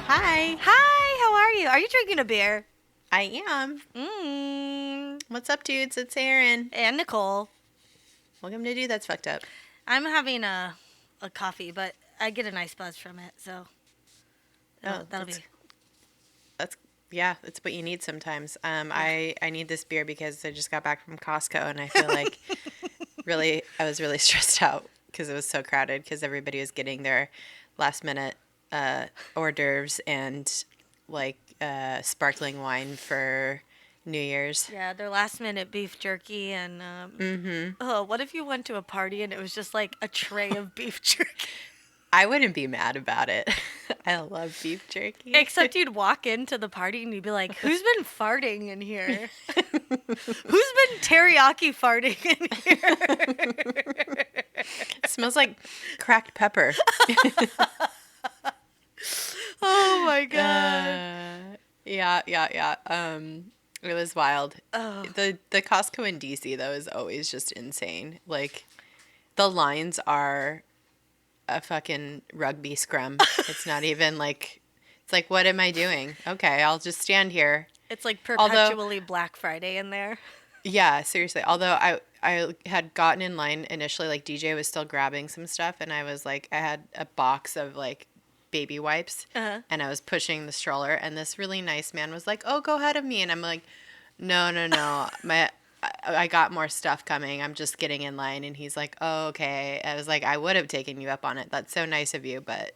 Hi. Hi, how are you? Are you drinking a beer? I am. What's up, dudes? It's Erin. And Nicole. Welcome to Dude That's Fucked Up. I'm having a coffee, but I get a nice buzz from it, so that'll be... That's what you need sometimes. I need this beer because I just got back from Costco and I feel like I was really stressed out because it was so crowded because everybody was getting their last minute hors d'oeuvres and sparkling wine for New Year's. Yeah, their last minute beef jerky and oh, what if you went to a party and it was just like a tray of beef jerky? I wouldn't be mad about it. I love beef jerky. Except you'd walk into the party and you'd be like, who's been farting in here? Who's been teriyaki farting in here? It smells like cracked pepper. Oh my God. Yeah. It was wild. Oh. The Costco in DC though is always just insane. Like the lines are a fucking rugby scrum. It's not even like, it's like, what am I doing? Okay, I'll just stand here. It's like perpetually Black Friday in there. Yeah, seriously. Although I had gotten in line initially, like DJ was still grabbing some stuff, and I was like, I had a box of like baby wipes, and I was pushing the stroller, and this really nice man was like, "Oh, go ahead of me," and I'm like, "No, I got more stuff coming. I'm just getting in line," and he's like, "Oh, okay." I was like, "I would have taken you up on it. That's so nice of you, but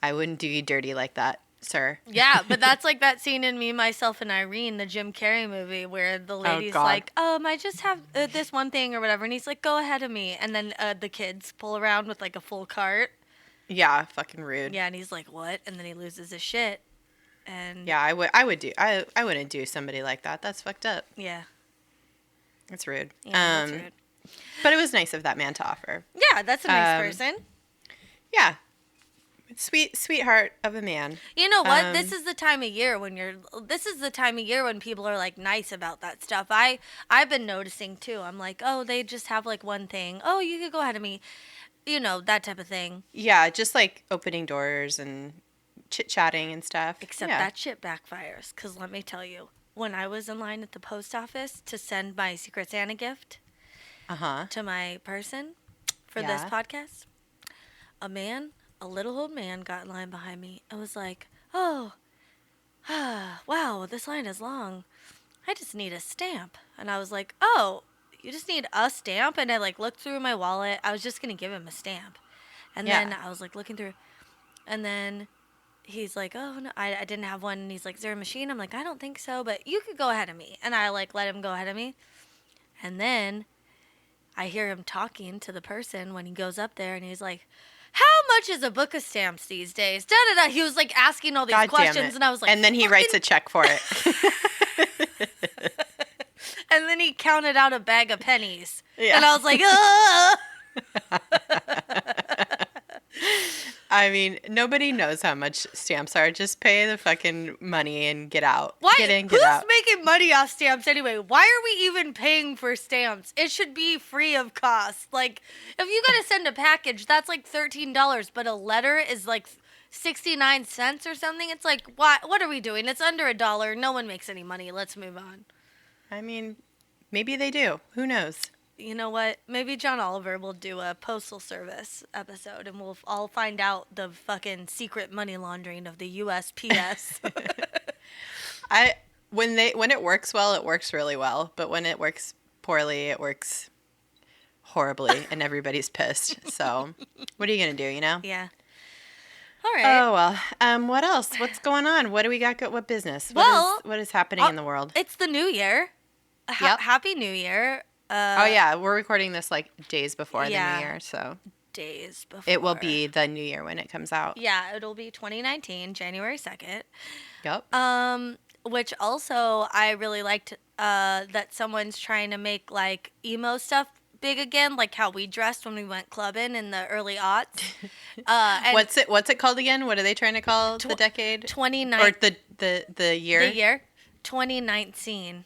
I wouldn't do you dirty like that, sir." Yeah, but that's like that scene in Me, Myself, and Irene, the Jim Carrey movie, where the lady's like, I just have this one thing or whatever. And he's like, go ahead of me. And then the kids pull around with like a full cart. Yeah, fucking rude. Yeah, and he's like, what? And then he loses his shit. And yeah, I wouldn't do somebody like that. That's fucked up. Yeah. That's rude. Yeah, that's rude. But it was nice of that man to offer. Yeah, that's a nice person. Yeah. Sweetheart of a man. You know what? This is the time of year when people are like nice about that stuff. I've been noticing too. I'm like, oh, they just have like one thing. Oh, you could go ahead of me. You know, that type of thing. Yeah, just like opening doors and chit-chatting and stuff. Except that shit backfires. Because let me tell you, when I was in line at the post office to send my Secret Santa gift to my person for this podcast, a little old man got in line behind me and was like, oh, wow, this line is long. I just need a stamp. And I was like, oh, you just need a stamp? And I like looked through my wallet. I was just going to give him a stamp. And then I was like looking through. And then he's like, oh, no, I didn't have one. And he's like, is there a machine? I'm like, I don't think so, but you could go ahead of me. And I like let him go ahead of me. And then I hear him talking to the person when he goes up there and he's like, how much is a book of stamps these days? Da-da-da. He was like asking all these questions and I was like, and then he writes a check for it. And then he counted out a bag of pennies. Yeah. And I was like, ah! I mean, nobody knows how much stamps are. Just pay the fucking money and get out. Why? Get in, get out. Who's making money off stamps anyway? Why are we even paying for stamps? It should be free of cost. Like, if you gotta send a package, that's like $13, but a letter is like 69 cents or something. It's like, what are we doing? It's under $1. No one makes any money. Let's move on. I mean, maybe they do. Who knows? You know what? Maybe John Oliver will do a postal service episode and we'll all find out the fucking secret money laundering of the USPS. When it works well, it works really well. But when it works poorly, it works horribly and everybody's pissed. So what are you going to do, you know? Yeah. All right. Oh, well. What else? What's going on? What do we got? What business? What is happening in the world? It's the new year. Yep. Happy New Year. Oh, yeah. We're recording this like days before the new year. So days before. It will be the new year when it comes out. Yeah, it'll be 2019, January 2nd. Yep. Which also I really liked that someone's trying to make like emo stuff big again, like how we dressed when we went clubbing in the early aughts. What's it called again? What are they trying to call the decade? 2019. Or the year? The year? 2019.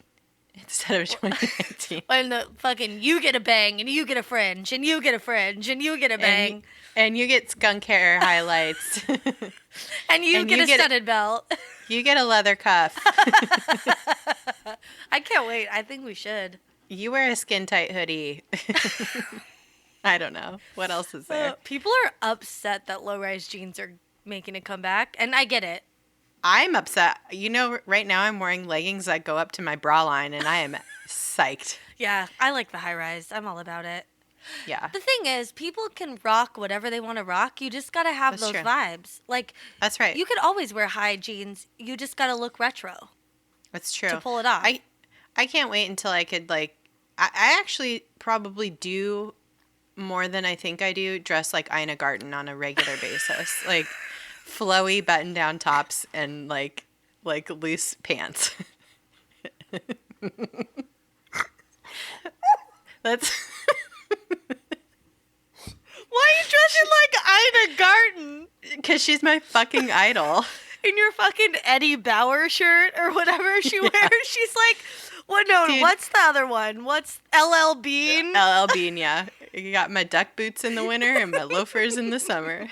Instead of 2019. When the fucking you get a bang and you get a fringe and you get a fringe and you get a bang. And you get skunk hair highlights. And you get a studded belt. You get a leather cuff. I can't wait. I think we should. You wear a skin-tight hoodie. I don't know. What else is there? People are upset that low-rise jeans are making a comeback, and I get it. I'm upset. You know, right now I'm wearing leggings that go up to my bra line, and I am psyched. Yeah, I like the high-rise. I'm all about it. Yeah. The thing is, people can rock whatever they want to rock. You just got to have those vibes. Like, that's right. You could always wear high jeans. You just got to look retro. That's true. To pull it off. I can't wait until I could, like, I actually probably do more than I think I do dress like Ina Garten on a regular basis. Like, flowy button-down tops and, like loose pants. That's... Why are you dressing like Ina Garten? Because she's my fucking idol. In your fucking Eddie Bauer shirt or whatever she wears. She's like, well, no, dude, what's the other one? What's LL Bean? LL Bean, yeah. You got my duck boots in the winter and my loafers in the summer.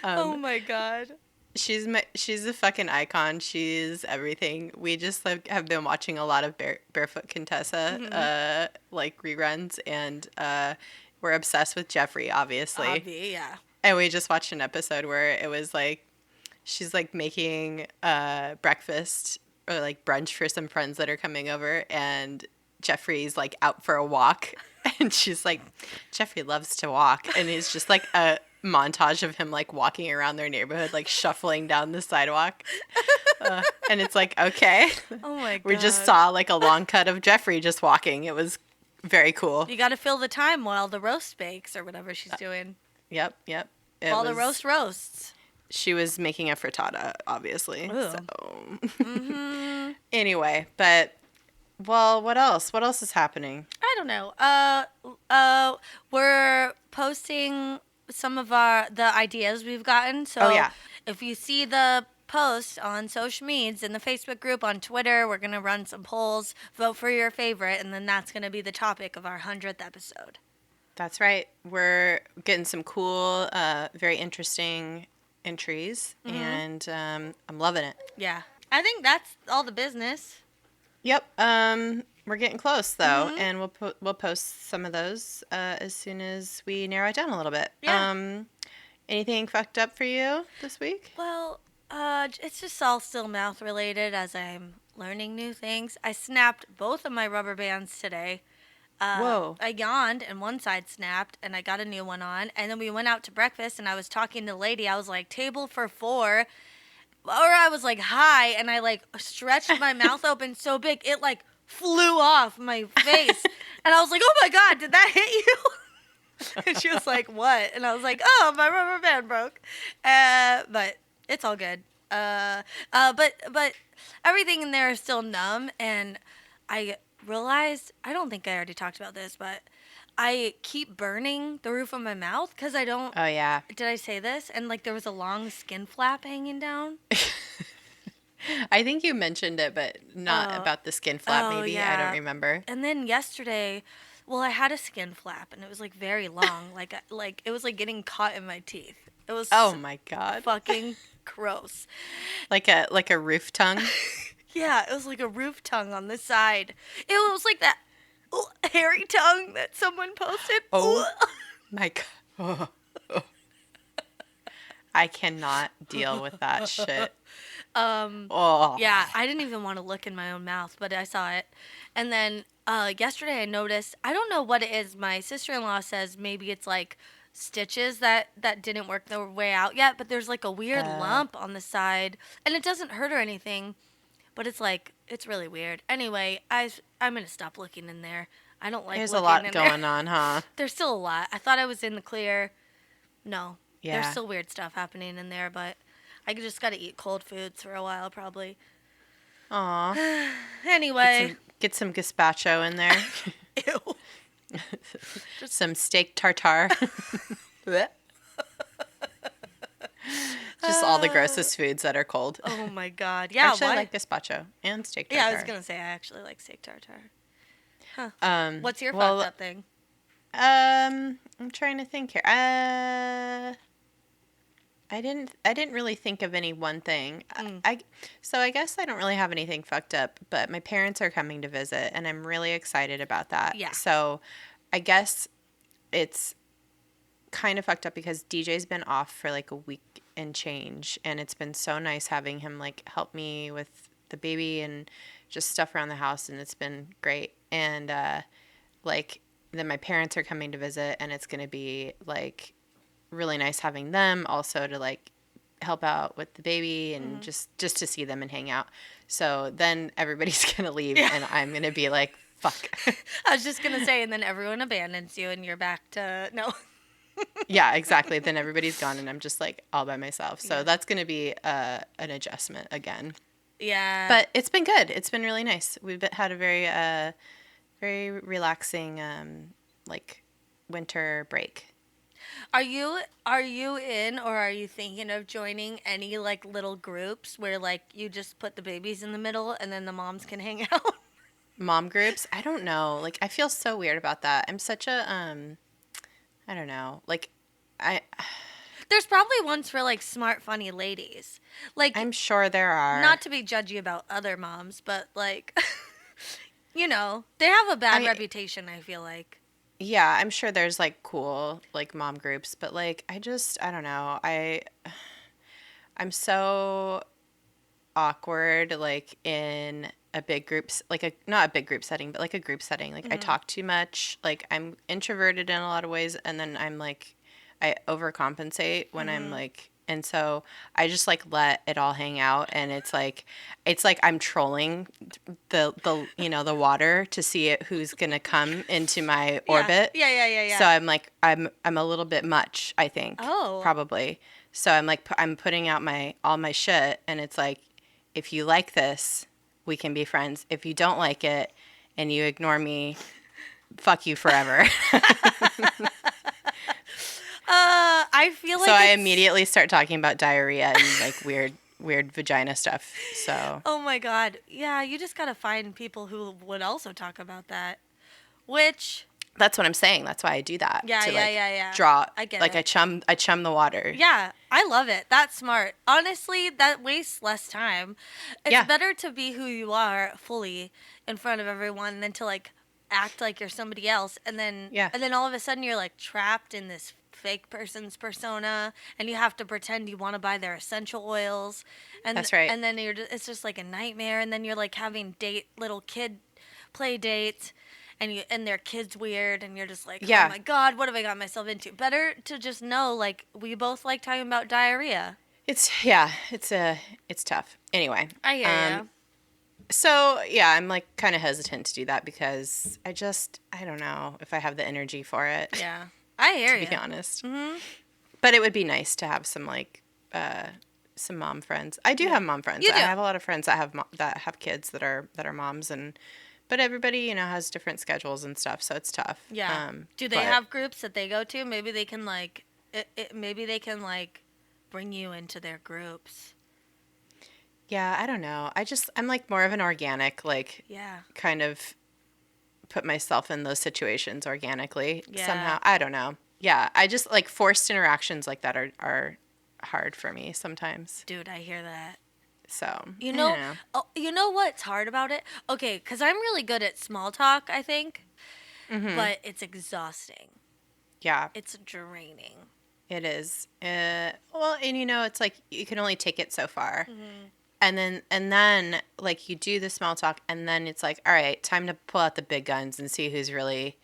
Oh my God. She's a fucking icon. She's everything. We just have been watching a lot of Barefoot Contessa, like reruns, and we're obsessed with Jeffrey, obviously. Yeah. And we just watched an episode where it was like she's like making breakfast or like brunch for some friends that are coming over, and Jeffrey's like out for a walk, and she's like, Jeffrey loves to walk, and it's just like a montage of him like walking around their neighborhood, like shuffling down the sidewalk, and it's like, okay, oh my God, we just saw like a long cut of Jeffrey just walking. It was very cool. You got to fill the time while the roast bakes or whatever she's doing. Yep. While the roast roasts. She was making a frittata, obviously. Ooh. So, anyway, but, well, what else? What else is happening? I don't know. We're posting some of the ideas we've gotten. So if you see the post on social medias, in the Facebook group, on Twitter, we're going to run some polls, vote for your favorite, and then that's going to be the topic of our 100th episode. That's right. We're getting some cool, very interesting entries, and I'm loving it. Yeah. I think that's all the business. Yep. We're getting close, though, and we'll post some of those as soon as we narrow it down a little bit. Yeah. Anything fucked up for you this week? Well, it's just all still mouth related as I'm learning new things. I snapped both of my rubber bands today. Whoa. I yawned and one side snapped and I got a new one on. And then we went out to breakfast and I was talking to the lady. I was like, table for 4. Or I was like, hi. And I like stretched my mouth open so big, it like flew off my face. And I was like, oh my God, did that hit you? And she was like, what? And I was like, oh, my rubber band broke. But it's all good. But everything in there is still numb. And I realized, I don't think I already talked about this, but I keep burning the roof of my mouth because I don't. Oh, yeah. Did I say this? And like there was a long skin flap hanging down. I think you mentioned it, but not about the skin flap, maybe. Yeah. I don't remember. And then yesterday, well, I had a skin flap and it was like very long. like it was like getting caught in my teeth. It was oh my God. Fucking gross. Like a roof tongue? Yeah, it was like a roof tongue on the side. It was like that hairy tongue that someone posted. Oh my God. Oh. I cannot deal with that shit. Yeah, I didn't even want to look in my own mouth, but I saw it. And then yesterday I noticed, I don't know what it is. My sister-in-law says maybe it's like stitches that didn't work their way out yet, but there's like a weird lump on the side. And it doesn't hurt or anything. But it's like, it's really weird. Anyway, I'm going to stop looking in there. I don't like There's looking a lot in going there. on, huh? There's still a lot. I thought I was in the clear. No. Yeah. There's still weird stuff happening in there, but I just got to eat cold foods for a while, probably. Aw. Anyway. Get some gazpacho in there. Ew. Some steak tartare. Just all the grossest foods that are cold. Oh my God. Yeah. Actually, I like gazpacho and steak tartare. Yeah, I was going to say I actually like steak tartare. Huh. What's your fucked up thing? I'm trying to think here. I didn't really think of any one thing. So I guess I don't really have anything fucked up, but my parents are coming to visit and I'm really excited about that. Yeah. So I guess it's kind of fucked up because DJ's been off for like a week and change, and it's been so nice having him like help me with the baby and just stuff around the house, and it's been great. And like then my parents are coming to visit, and it's going to be like really nice having them also to like help out with the baby and just to see them and hang out. So then everybody's going to leave and I'm going to be like, fuck. I was just going to say, and then everyone abandons you and you're back to, no. Yeah, exactly. Then everybody's gone and I'm just like all by myself. So that's going to be an adjustment again. Yeah. But it's been good. It's been really nice. We've had a very relaxing like winter break. Are you in, or are you thinking of joining any like little groups where like you just put the babies in the middle and then the moms can hang out? Mom groups? I don't know. Like I feel so weird about that. I'm such a I don't know. Like There's probably ones for like smart, funny ladies. Like I'm sure there are. Not to be judgy about other moms, but like you know, they have a bad reputation, I feel like. Yeah, I'm sure there's like cool like mom groups, but like I don't know. I'm so awkward like in a big groups, like a not a big group setting, but like a group setting. Like I talk too much. Like I'm introverted in a lot of ways, and then I'm like I overcompensate when I'm like, and so I just like let it all hang out, and it's like I'm trolling the the water to see who's gonna come into my orbit. Yeah. So I'm like I'm a little bit much, I think. Oh. Probably. So I'm like I'm putting out all my shit, and it's like if you like this, we can be friends. If you don't like it and you ignore me, fuck you forever. I feel like so I immediately start talking about diarrhea and like weird vagina stuff. So oh my god, yeah, you just gotta find people who would also talk about that. Which that's what I'm saying. That's why I do that. Yeah. Draw. I get like it. I chum the water. Yeah, I love it. That's smart. Honestly, that wastes less time. It's better to be who you are fully in front of everyone than to like act like you're somebody else, and then all of a sudden you're like trapped in this fake person's persona, and you have to pretend you want to buy their essential oils, and that's right. And then it's just like a nightmare, and then you're like having little kid play dates, and their kid's weird, and you're just like, oh my god, what have I got myself into? Better to just know, like, we both like talking about diarrhea. It's tough. Anyway, I hear you. So, yeah, I'm, like, kind of hesitant to do that because I don't know if I have the energy for it. Yeah, I hear you. To be honest. Mm-hmm. But it would be nice to have some, like, some mom friends. I do have mom friends. You do. I have a lot of friends that have kids that are moms, but everybody, has different schedules and stuff, so it's tough. Yeah. Do they have groups that they go to? Maybe they can, like, bring you into their groups. Yeah, I don't know. I'm like more of an organic, like, kind of put myself in those situations organically somehow. I don't know. Yeah, I just like forced interactions like that are hard for me sometimes. Dude, I hear that. So, you know what's hard about it? Okay, because I'm really good at small talk, I think, but it's exhausting. Yeah. It's draining. It is. Well, and it's like you can only take it so far. Mm-hmm. And then, like, you do the small talk, and then it's like, all right, time to pull out the big guns and see who's really,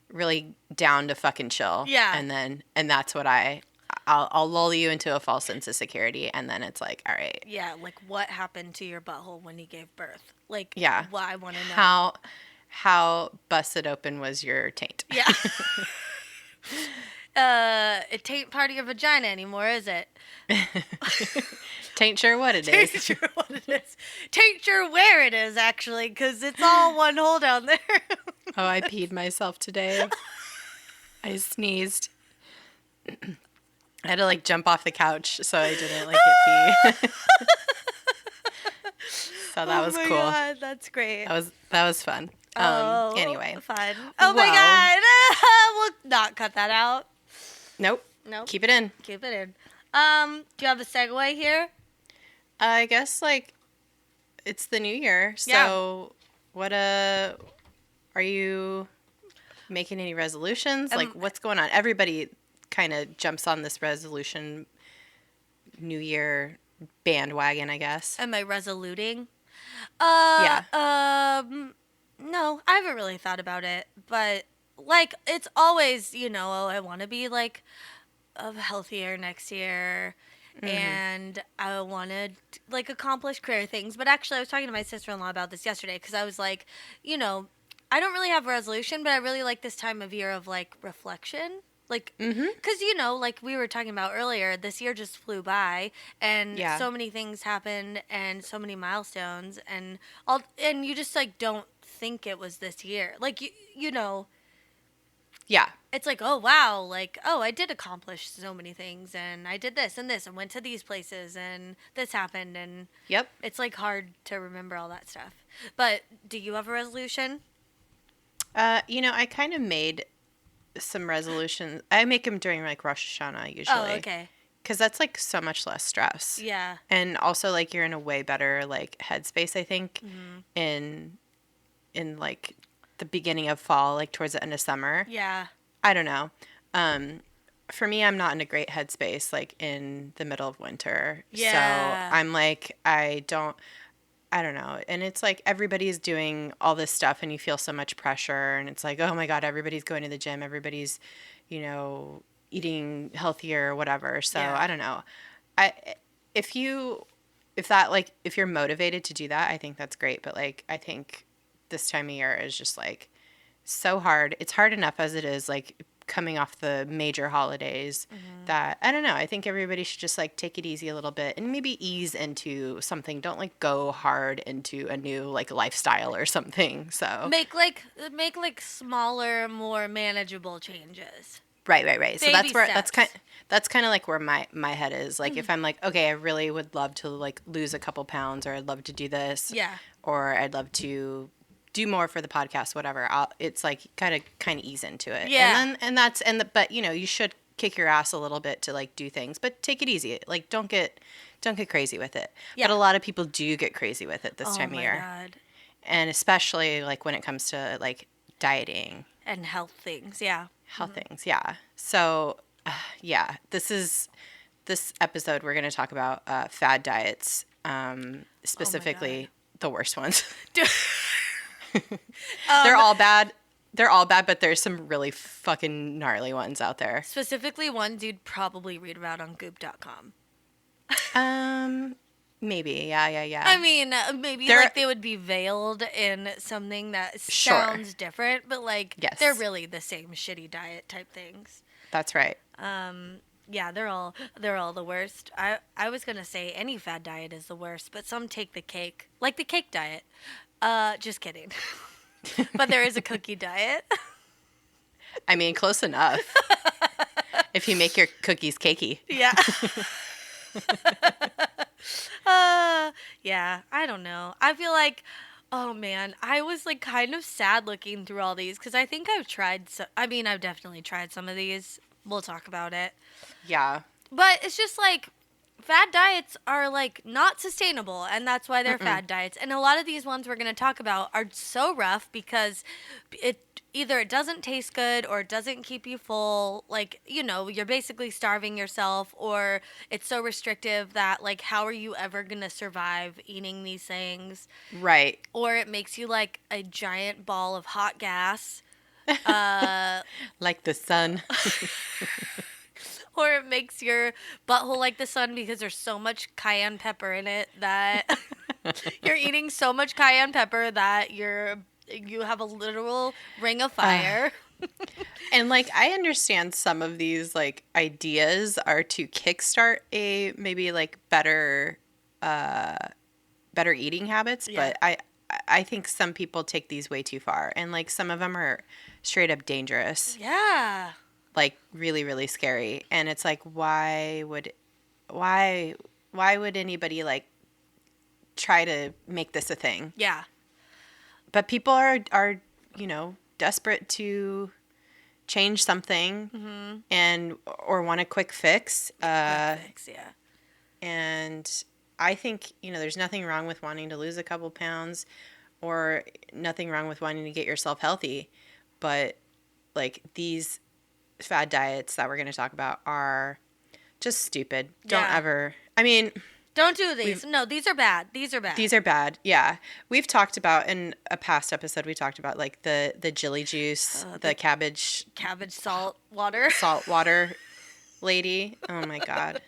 really down to fucking chill. Yeah. And that's what I'll lull you into a false sense of security, and then it's like, all right. Yeah, like, what happened to your butthole when you gave birth? Like, well, I want to know. How busted open was your taint? Yeah. It tain't part of your vagina anymore, is it? Tain't sure what it is. Tain't sure what it is. Tain't sure where it is, actually, because it's all one hole down there. Oh, I peed myself today. I sneezed. I had to, like, jump off the couch so I didn't, like, get pee. So that was cool. Oh, my God, that's great. That was fun. Anyway. Fun. Oh, my God. We'll not cut that out. Nope. Keep it in. Keep it in. Do you have a segue here? I guess, like, it's the new year, so what are you making any resolutions? Like, what's going on? Everybody kind of jumps on this resolution new year bandwagon, I guess. Am I resoluting? Yeah. No, I haven't really thought about it, but like it's always, oh, I want to be like healthier next year. And I want to like accomplish career things. But actually, I was talking to my sister-in-law about this yesterday because I was like, I don't really have a resolution, but I really like this time of year of like reflection. Like, because, like we were talking about earlier, this year just flew by and so many things happened and so many milestones and you just like don't think it was this year. Like, Yeah. It's like, oh, wow, like, oh, I did accomplish so many things, and I did this and this, and went to these places, and this happened, and Yep. It's, like, hard to remember all that stuff. But do you have a resolution? I kind of made some resolutions. I make them during, like, Rosh Hashanah, usually. Oh, okay. Because that's, like, so much less stress. Yeah. And also, like, you're in a way better, like, headspace, I think, in like, the beginning of fall, like, towards the end of summer. Yeah. I don't know. For me, I'm not in a great headspace, like, in the middle of winter. Yeah. So I'm like, I don't know. And it's like everybody's doing all this stuff and you feel so much pressure. And it's like, oh my God, everybody's going to the gym. Everybody's, eating healthier or whatever. So I don't know. If you're motivated to do that, I think that's great. But like, I think this time of year is just like so hard. It's hard enough as it is, like coming off the major holidays that I don't know. I think everybody should just like take it easy a little bit and maybe ease into something. Don't like go hard into a new like lifestyle or something. So make smaller, more manageable changes. Right. So Baby steps. that's kind of like where my head is. Like if I'm like, okay, I really would love to like lose a couple pounds, or I'd love to do this, or I'd love to do more for the podcast, whatever. It's like kind of ease into it. Yeah. But you should kick your ass a little bit to like do things, but take it easy. Like don't get crazy with it. Yeah. But a lot of people do get crazy with it this time of year. Oh my God. And especially like when it comes to like dieting and health things. Yeah. Things. Yeah. So, this episode we're going to talk about fad diets, specifically the worst ones. They're all bad. But there's some really fucking gnarly ones out there. Specifically ones you'd probably read about on goop.com. Maybe. Yeah. I mean, maybe they would be veiled in something that sounds different, but like they're really the same shitty diet type things. That's right. Yeah, they're all the worst. I was going to say any fad diet is the worst, but some take the cake. Like the cake diet. Just kidding. But there is a cookie diet. I mean, close enough. If you make your cookies cakey. Yeah. Yeah, I don't know. I feel like, oh man, I was like kind of sad looking through all these because I think I've definitely tried some of these. We'll talk about it. Yeah. But it's just like fad diets are like not sustainable, and that's why they're fad diets. And a lot of these ones we're going to talk about are so rough because it doesn't taste good or it doesn't keep you full. Like, you're basically starving yourself, or it's so restrictive that like how are you ever going to survive eating these things? Right. Or it makes you like a giant ball of hot gas. Like the sun. Or it makes your butthole like the sun because there's so much cayenne pepper in it that you're eating so much cayenne pepper that you have a literal ring of fire. And like I understand some of these like ideas are to kickstart a maybe like better eating habits, but I think some people take these way too far, and like some of them are straight up dangerous. Yeah. Like really, really scary. And it's like, why would anybody like try to make this a thing? Yeah. But people are desperate to change something or want a quick fix. Quick fix, yeah. And I think, there's nothing wrong with wanting to lose a couple pounds or nothing wrong with wanting to get yourself healthy. But like these fad diets that we're going to talk about are just stupid. Don't ever, don't do these. No, these are bad. These are bad. Yeah. We've talked about in a past episode, we talked about like the chili juice, the cabbage salt water lady. Oh my God.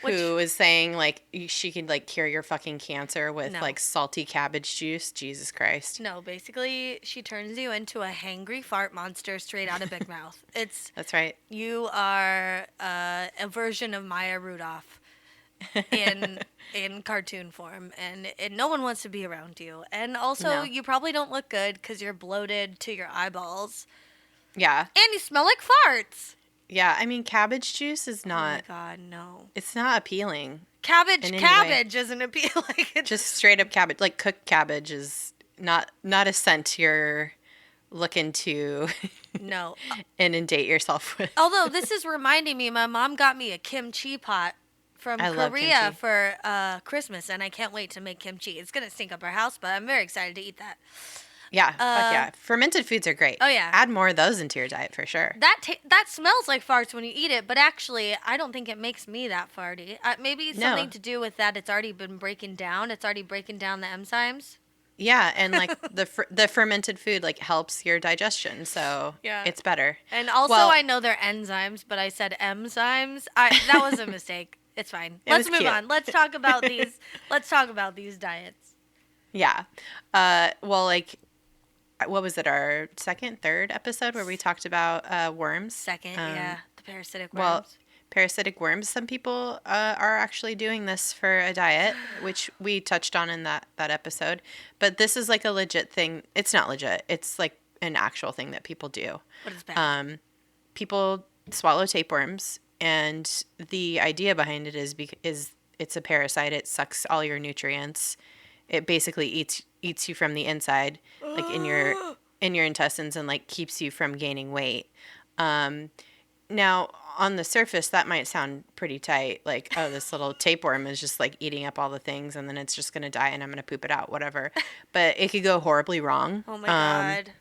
Who is saying like she could like cure your fucking cancer with like salty cabbage juice. Jesus Christ. No, basically she turns you into a hangry fart monster straight out of Big Mouth. That's right. You are a version of Maya Rudolph in cartoon form, and no one wants to be around you. And also you probably don't look good because you're bloated to your eyeballs. Yeah. And you smell like farts. Yeah, cabbage juice is not... Oh, my God, no. It's not appealing. Cabbage isn't appealing. Just straight up cabbage. Like, cooked cabbage is not a scent you're looking to... No. Inundate yourself with. Although, this is reminding me, my mom got me a kimchi pot from Korea for Christmas, and I can't wait to make kimchi. It's going to stink up our house, but I'm very excited to eat that. Yeah, fuck yeah. Fermented foods are great. Oh, yeah. Add more of those into your diet for sure. That smells like farts when you eat it, but actually, I don't think it makes me that farty. Maybe it's something to do with that it's already been breaking down. It's already breaking down the enzymes. Yeah, and like the fermented food like helps your digestion, so it's better. And also, I know they're enzymes, but I said enzymes. That was a mistake. It's fine. Let's move on. Let's talk about these. Let's talk about these diets. Yeah. What was it, our third episode where we talked about worms? Second, the parasitic worms. Well, parasitic worms, some people are actually doing this for a diet, which we touched on in that episode. But this is like a legit thing. It's not legit. It's like an actual thing that people do. What is that? People swallow tapeworms, and the idea behind it is it's a parasite. It sucks all your nutrients. It basically eats you from the inside, like in your intestines, and like keeps you from gaining weight. Now, on the surface, that might sound pretty tight. Like, oh, this little tapeworm is just like eating up all the things, and then it's just gonna die, and I'm gonna poop it out, whatever. But it could go horribly wrong. Oh my God!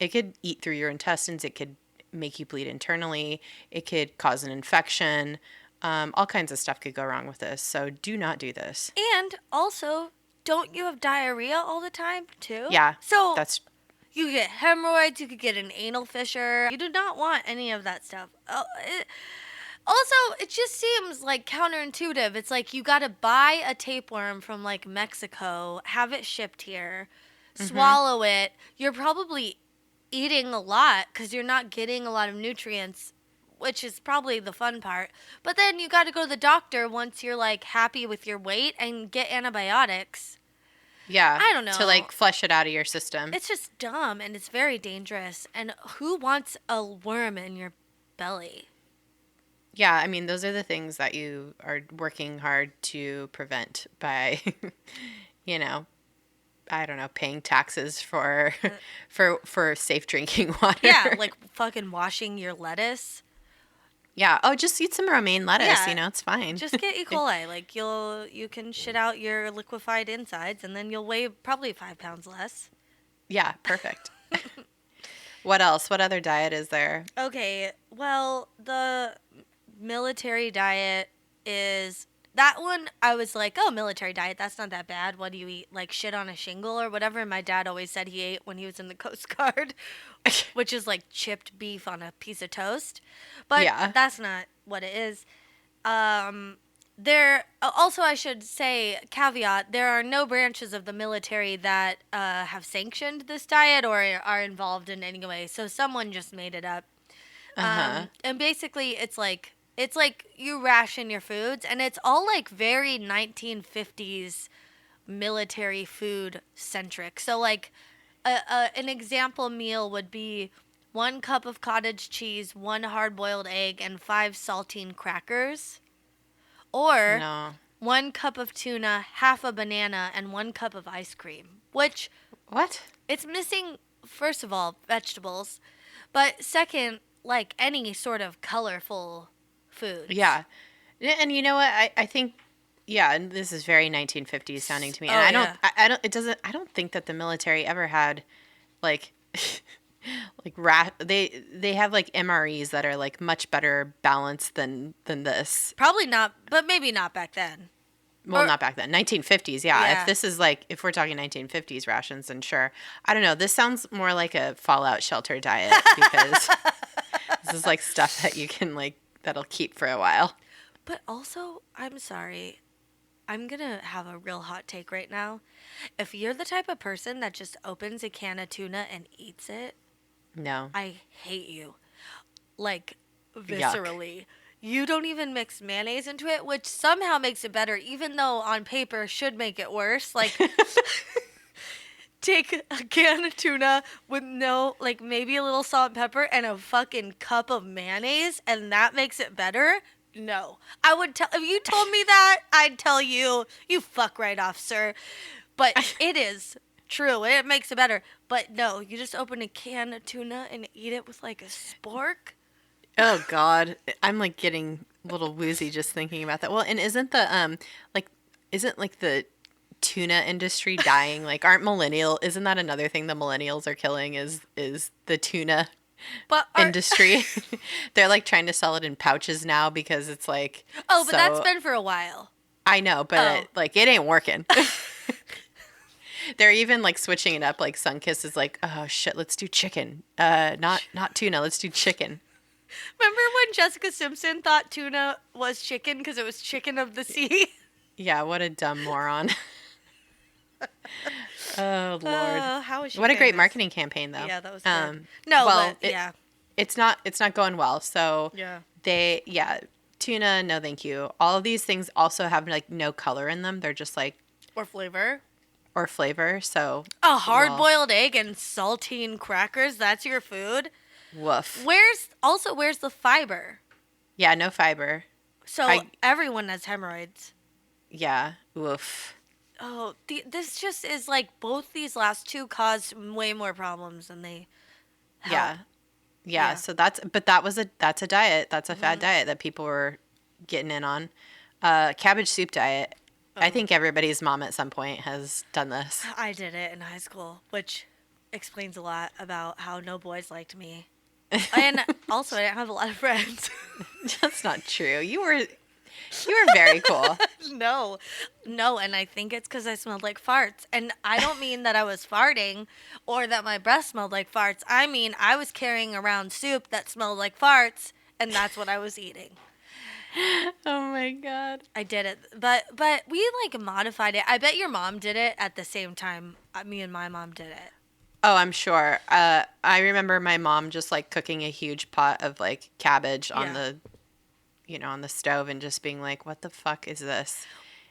It could eat through your intestines. It could make you bleed internally. It could cause an infection. All kinds of stuff could go wrong with this. So do not do this. And also, don't you have diarrhea all the time, too? Yeah. So you get hemorrhoids, you could get an anal fissure. You do not want any of that stuff. Also, it just seems like counterintuitive. It's like you got to buy a tapeworm from like Mexico, have it shipped here, swallow it. You're probably eating a lot because you're not getting a lot of nutrients, which is probably the fun part. But then you got to go to the doctor once you're like happy with your weight and get antibiotics. Yeah. I don't know. To like flush it out of your system. It's just dumb and it's very dangerous. And who wants a worm in your belly? Yeah, those are the things that you are working hard to prevent by, I don't know, paying taxes for safe drinking water. Yeah, like fucking washing your lettuce. Yeah. Oh, just eat some romaine lettuce. It's fine. Just get E. coli. Like you can shit out your liquefied insides, and then you'll weigh probably 5 pounds less. Yeah, perfect. What else? What other diet is there? Okay. Well, the military diet is that one. I was like, oh, military diet. That's not that bad. What do you eat? Like shit on a shingle or whatever. And my dad always said he ate when he was in the Coast Guard, which is like chipped beef on a piece of toast. But that's not what it is. There also, I should say, caveat, there are no branches of the military that have sanctioned this diet or are involved in any way. So someone just made it up. And basically, it's like you ration your foods, and it's all like very 1950s military food centric. So like an example meal would be 1 cup of cottage cheese, 1 hard-boiled egg, and 5 saltine crackers. Or 1 cup of tuna, half a banana, and 1 cup of ice cream. Which... What? It's missing, first of all, vegetables. But second, like any sort of colorful foods. Yeah. And you know what? I think, yeah, and this is very 1950s sounding to me. And I don't think that the military ever had, like, like they have like MREs that are like much better balanced than this. Probably not, but maybe not back then. Well, not back then. 1950s, yeah. If this is like, if we're talking 1950s rations, then sure. I don't know. This sounds more like a fallout shelter diet because this is like stuff that you can like, that'll keep for a while. But also, I'm sorry. I'm going to have a real hot take right now. If you're the type of person that just opens a can of tuna and eats it, no. I hate you. Like, viscerally. Yuck. You don't even mix mayonnaise into it, which somehow makes it better, even though on paper should make it worse. Like, take a can of tuna with no, like, maybe a little salt and pepper and a fucking cup of mayonnaise, and that makes it better? No. I would tell, if you told me that, I'd tell you, you fuck right off, sir. But it is true. It makes it better. But no, you just open a can of tuna and eat it with like a spork. Oh God, I'm like getting a little woozy just thinking about that. Well, and isn't the isn't like the tuna industry dying? Like, isn't that another thing the millennials are killing is the tuna industry? They're like trying to sell it in pouches now because it's like, but that's been for a while. I know, but it ain't working. They're even like switching it up. Like Sunkist is like, oh shit, let's do chicken. Not tuna, let's do chicken. Remember when Jessica Simpson thought tuna was chicken because it was chicken of the sea? Yeah, what a dumb moron. Oh Lord. How is she what famous? A great marketing campaign though. Yeah, that was good. No, well, yeah. It's not going well. So tuna, no thank you. All of these things also have like no color in them. They're just like or flavor. So a hard-boiled egg and saltine crackers, that's your food? Woof. Where's the fiber? Yeah, no fiber. So everyone has hemorrhoids. Yeah. Woof. Oh, this just is like both these last two caused way more problems than they help. Yeah. So that's a diet. That's a fad diet that people were getting in on. Cabbage soup diet. I think everybody's mom at some point has done this. I did it in high school, which explains a lot about how no boys liked me. And also, I didn't have a lot of friends. That's not true. You were very cool. No, and I think it's because I smelled like farts. And I don't mean that I was farting or that my breath smelled like farts. I mean, I was carrying around soup that smelled like farts, and that's what I was eating. Oh my God. I did it. But we like modified it. I bet your mom did it at the same time me and my mom did it. Oh, I'm sure. I remember my mom just like cooking a huge pot of like cabbage on the stove and just being like, what the fuck is this?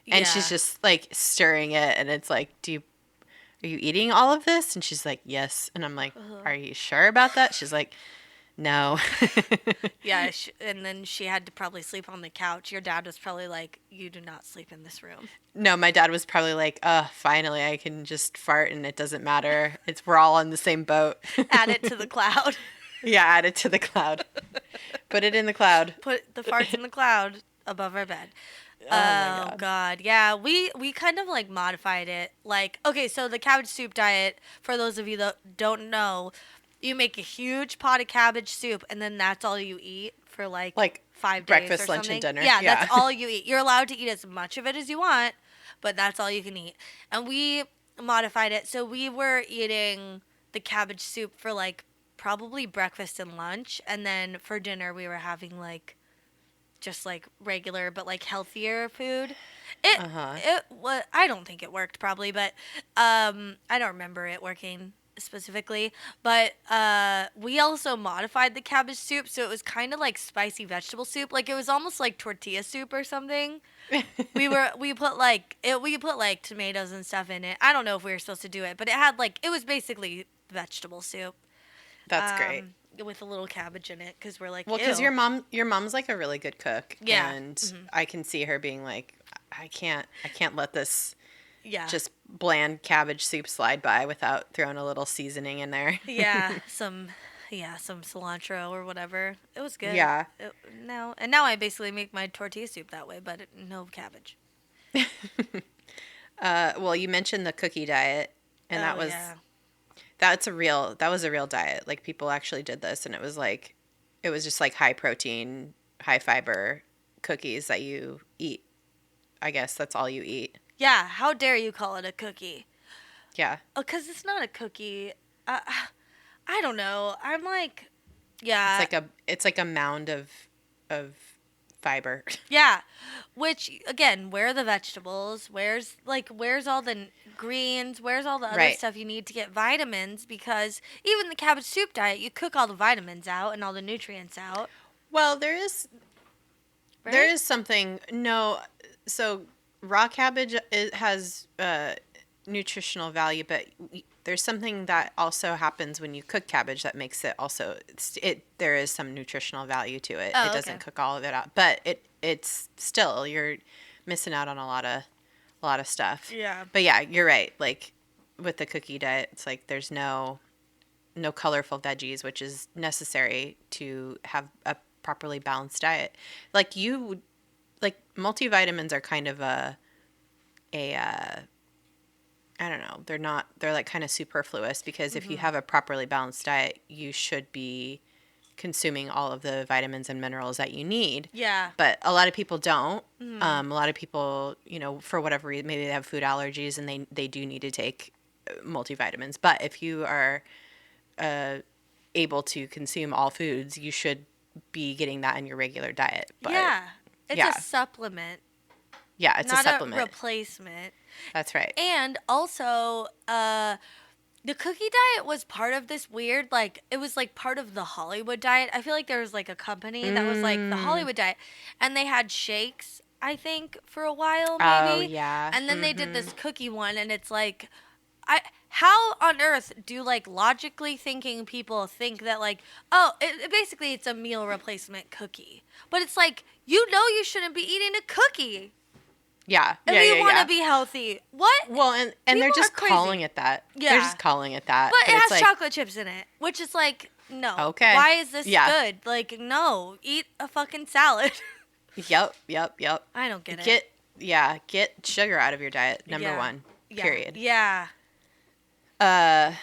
And she's just like stirring it and it's like, are you eating all of this? And she's like, yes. And I'm like, are you sure about that? She's like, no. Yeah. And then she had to probably sleep on the couch. Your dad was probably like, you do not sleep in this room. No, my dad was probably like, finally I can just fart and it doesn't matter. We're all on the same boat. Add it to the cloud. Yeah, add it to the cloud. Put it in the cloud. Put the farts in the cloud above our bed. Oh God. Yeah, we kind of like modified it. Like, okay, so the cabbage soup diet, for those of you that don't know, you make a huge pot of cabbage soup and then that's all you eat for like 5 days breakfast, or lunch, something. and dinner. Yeah, that's all you eat. You're allowed to eat as much of it as you want, but that's all you can eat. And we modified it. So we were eating the cabbage soup for like probably breakfast and lunch. And then for dinner, we were having like just like regular, but like healthier food. I don't think it worked probably, but I don't remember it working specifically, but we also modified the cabbage soup so it was kind of like spicy vegetable soup. Like it was almost like tortilla soup or something. we put like tomatoes and stuff in it. I don't know if we were supposed to do it, but it was basically vegetable soup. That's great. With a little cabbage in it because we're like, well, because your mom's like a really good cook. Yeah. And I can see her being like, I can't let this just bland cabbage soup slide by without throwing a little seasoning in there. Yeah, some Yeah, some cilantro or whatever. It was good. Yeah. Now I basically make my tortilla soup that way, but no cabbage. Well, you mentioned the cookie diet, and that was a real diet. Like, people actually did this, and it was just like high protein, high fiber cookies that you eat. I guess that's all you eat. Yeah, how dare you call it a cookie? Yeah. Oh, 'cause it's not a cookie. I don't know. I'm like, yeah. It's like a mound of fiber. Yeah. Which, again, where are the vegetables? Where's all the greens? Where's all the other stuff you need to get vitamins? Because even the cabbage soup diet, you cook all the vitamins out and all the nutrients out. Well, there is something. No, so raw cabbage has nutritional value, but there's something that also happens when you cook cabbage that makes it also there is some nutritional value to it. It doesn't cook all of it out, but it's still, you're missing out on a lot of stuff. Yeah. But yeah, you're right. Like, with the cookie diet, it's like there's no colorful veggies, which is necessary to have a properly balanced diet. Like, multivitamins are kind of a I don't know. They're like kind of superfluous, because if you have a properly balanced diet, you should be consuming all of the vitamins and minerals that you need. Yeah. But a lot of people don't. A lot of people, for whatever reason, maybe they have food allergies and they do need to take multivitamins. But if you are able to consume all foods, you should be getting that in your regular diet. But, it's a supplement. Yeah, it's a supplement. Not a replacement. That's right. And also, the cookie diet was part of this weird, it was part of the Hollywood diet. I feel like there was a company that was the Hollywood diet, and they had shakes, I think, for a while, maybe. Oh, yeah. And then they did this cookie one, and it's how on earth do logically thinking people think that basically it's a meal replacement cookie, but it's you shouldn't be eating a cookie. Yeah. If you want to be healthy. What? Well, and they're just calling it that. Yeah. They're just calling it that. But it has chocolate chips in it, which is no. Okay. Why is this good? No, eat a fucking salad. Yep. I don't get it. Get sugar out of your diet, number one, period. Yeah. Then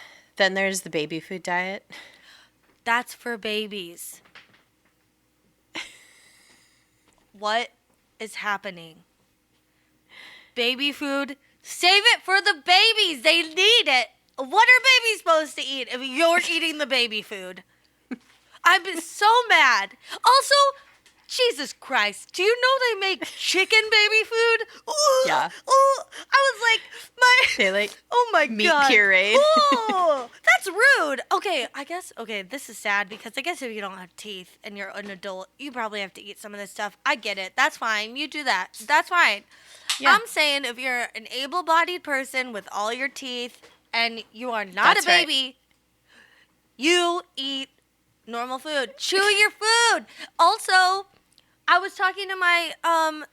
there's the baby food diet. That's for babies. What is happening? Baby food, save it for the babies. They need it. What are babies supposed to eat if you're eating the baby food? I've been so mad. Also, Jesus Christ, do you know they make chicken baby food? Ooh, yeah. Ooh, I was they oh my meat God. Puree. Ooh, that's rude. Okay, this is sad, because I guess if you don't have teeth and you're an adult, you probably have to eat some of this stuff. I get it. That's fine. You do that. That's fine. Yeah. I'm saying, if you're an able-bodied person with all your teeth and you are not a baby, you eat normal food. Chew your food. Also, I was talking to my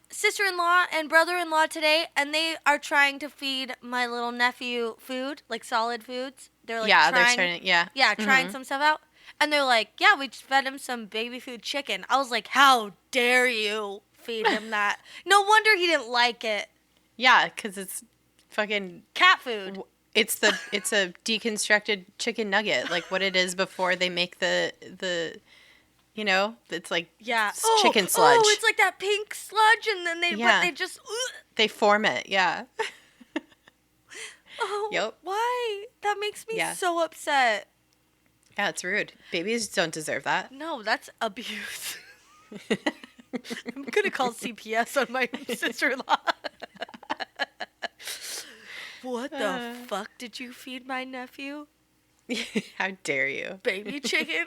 sister-in-law and brother-in-law today, and they are trying to feed my little nephew food, solid foods. They're trying some stuff out. And they're we just fed him some baby food chicken. I was like, how dare you feed him that? No wonder he didn't like it. Yeah, because it's fucking cat food. It's a deconstructed chicken nugget, like what it is before they make the it's chicken sludge. Oh, it's that pink sludge, and then they just they form it. Yeah. Oh, yep. Why? That makes me so upset. Yeah, it's rude. Babies don't deserve that. No, that's abuse. I'm gonna call CPS on my sister-in-law. What the fuck did you feed my nephew? How dare you? Baby chicken?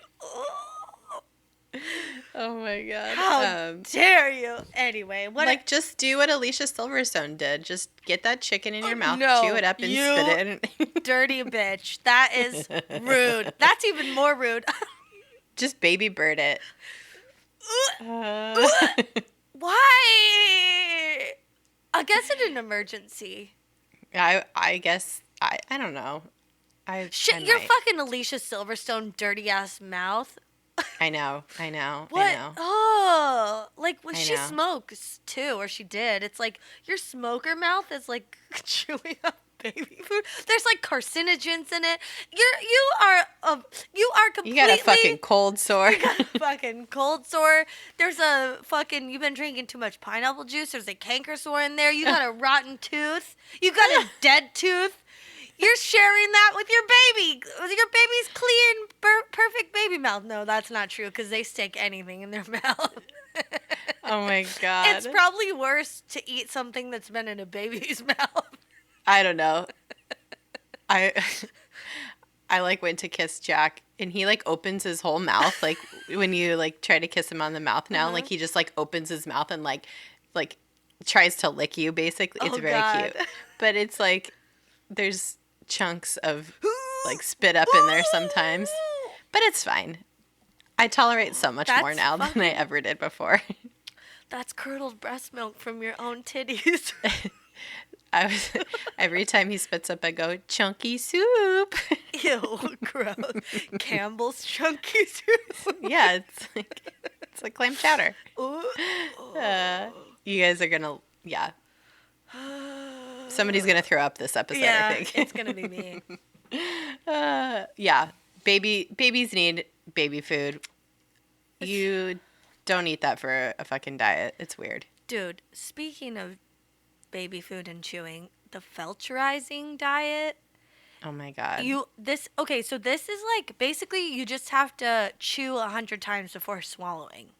Oh my God. How dare you? Anyway, just do what Alicia Silverstone did. Just get that chicken in your mouth, chew it up, and spit it in. Dirty bitch. That is rude. That's even more rude. Just baby bird it. Why? I guess in an emergency. I guess, I don't know. I Your might. fucking Alicia Silverstone dirty ass mouth. I know. What? I know. Oh, like I she know. smokes too, or she did. It's like your smoker mouth is like chewing up baby food. There's like carcinogens in it. You are You completely. got a fucking cold sore. You got a fucking cold sore. There's a fucking. You've been drinking too much pineapple juice. There's a canker sore in there. You got a rotten tooth. You got a dead tooth. You're sharing that with your baby. With your baby's clean, perfect baby mouth. No, that's not true because they stick anything in their mouth. Oh my God. It's probably worse to eat something that's been in a baby's mouth. I don't know. I like went to kiss Jack and he like opens his whole mouth like when you like try to kiss him on the mouth now like he just like opens his mouth and like tries to lick you basically. It's very cute. But it's like there's chunks of like spit up in there sometimes. But it's fine. I tolerate so much more now than I ever did before. That's curdled breast milk from your own titties. Every time he spits up, I go, chunky soup. Ew, gross. Campbell's chunky soup. Yeah, it's like clam chowder. You guys are gonna, yeah. Somebody's gonna throw up this episode. I think it's gonna be me. Yeah, babies need baby food. You don't eat that for a fucking diet. It's weird. Dude, speaking of baby food and chewing, the felcherizing diet. Oh my God. So this is like basically you just have to chew 100 times before swallowing.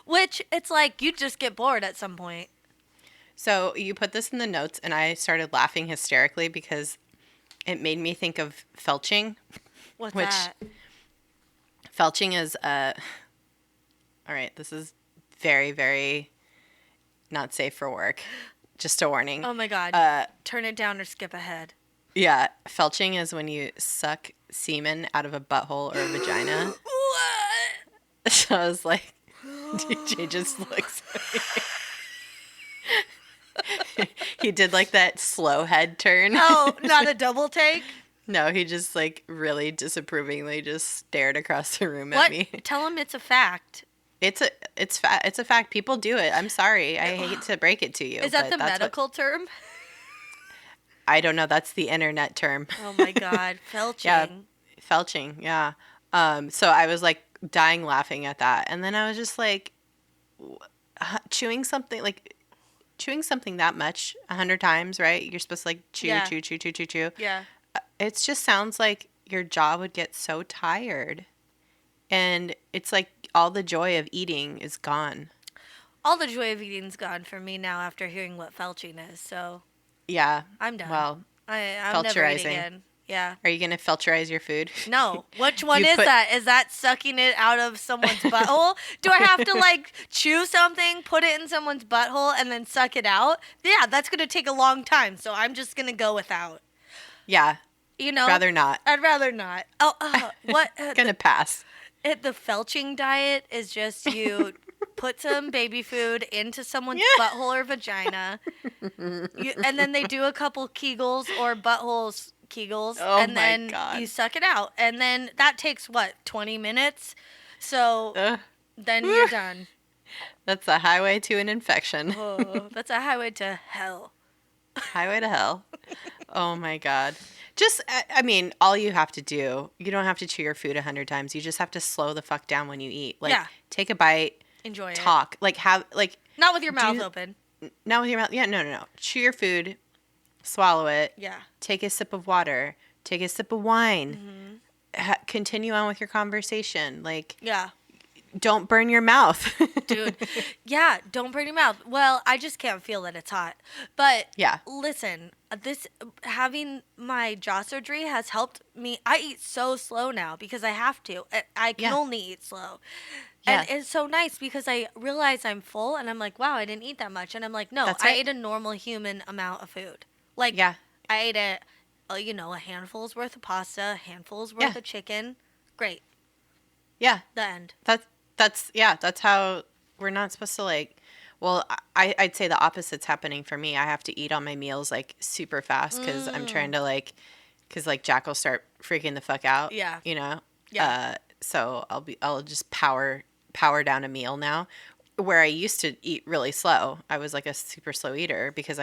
Which it's like you just get bored at some point. So you put this in the notes and I started laughing hysterically because it made me think of felching. What's that? Felching is all right, this is very, very not safe for work. Just a warning. Oh my God. Turn it down or skip ahead. Yeah. Felching is when you suck semen out of a butthole or a vagina. What? So I was like, DJ just looks at me. He did like that slow head turn. Oh, not a double take? No, he just like really disapprovingly just stared across the room at me. Tell him it's a fact. It's a fact. People do it. I'm sorry. I hate to break it to you. Is that the medical term? I don't know. That's the internet term. Oh my God, felching. Yeah, felching. Yeah. So I was like dying laughing at that, and then I was just like, chewing something that much 100 times, right? You're supposed to like chew. Yeah. It just sounds like your jaw would get so tired, and it's like all the joy of eating is gone. All the joy of eating's gone for me now after hearing what felching is. So yeah, I'm done. Well, I'm never eating again. Yeah. Are you gonna felcherize your food? No. Which one is that? Is that sucking it out of someone's butthole? Do I have to like chew something, put it in someone's butthole, and then suck it out? Yeah, that's gonna take a long time. So I'm just gonna go without. Yeah. You know. Rather not. I'd rather not. Oh, what? Gonna pass. The felching diet is just you put some baby food into someone's butthole or vagina, and then they do a couple Kegels or buttholes Kegels, and then you suck it out. And then that takes, 20 minutes? So then you're done. That's a highway to an infection. Oh, that's a highway to hell. Highway to hell. Oh, my God. Just, I mean, all you have to do, you don't have to chew your food 100 times. You just have to slow the fuck down when you eat. Like, take a bite. Enjoy it. Talk. Like, not with your mouth open. Not with your mouth. Yeah, no. Chew your food. Swallow it. Yeah. Take a sip of water. Take a sip of wine. Mm-hmm. Continue on with your conversation. Like, don't burn your mouth. Dude. Yeah, don't burn your mouth. Well, I just can't feel that it's hot. But listen, having my jaw surgery has helped me. I eat so slow now because I have to. I can only eat slow. Yeah. And it's so nice because I realize I'm full and I'm like, wow, I didn't eat that much. And I'm like, no, I ate a normal human amount of food. Like, I ate a handful's worth of pasta, a handful's worth of chicken. Great. Yeah. The end. That's how we're not supposed to like, well, I'd say the opposite's happening for me. I have to eat all my meals like super fast because I'm trying to like because like Jack will start freaking the fuck out. Yeah. You know. Yeah. So I'll just power down a meal now, where I used to eat really slow. I was like a super slow eater because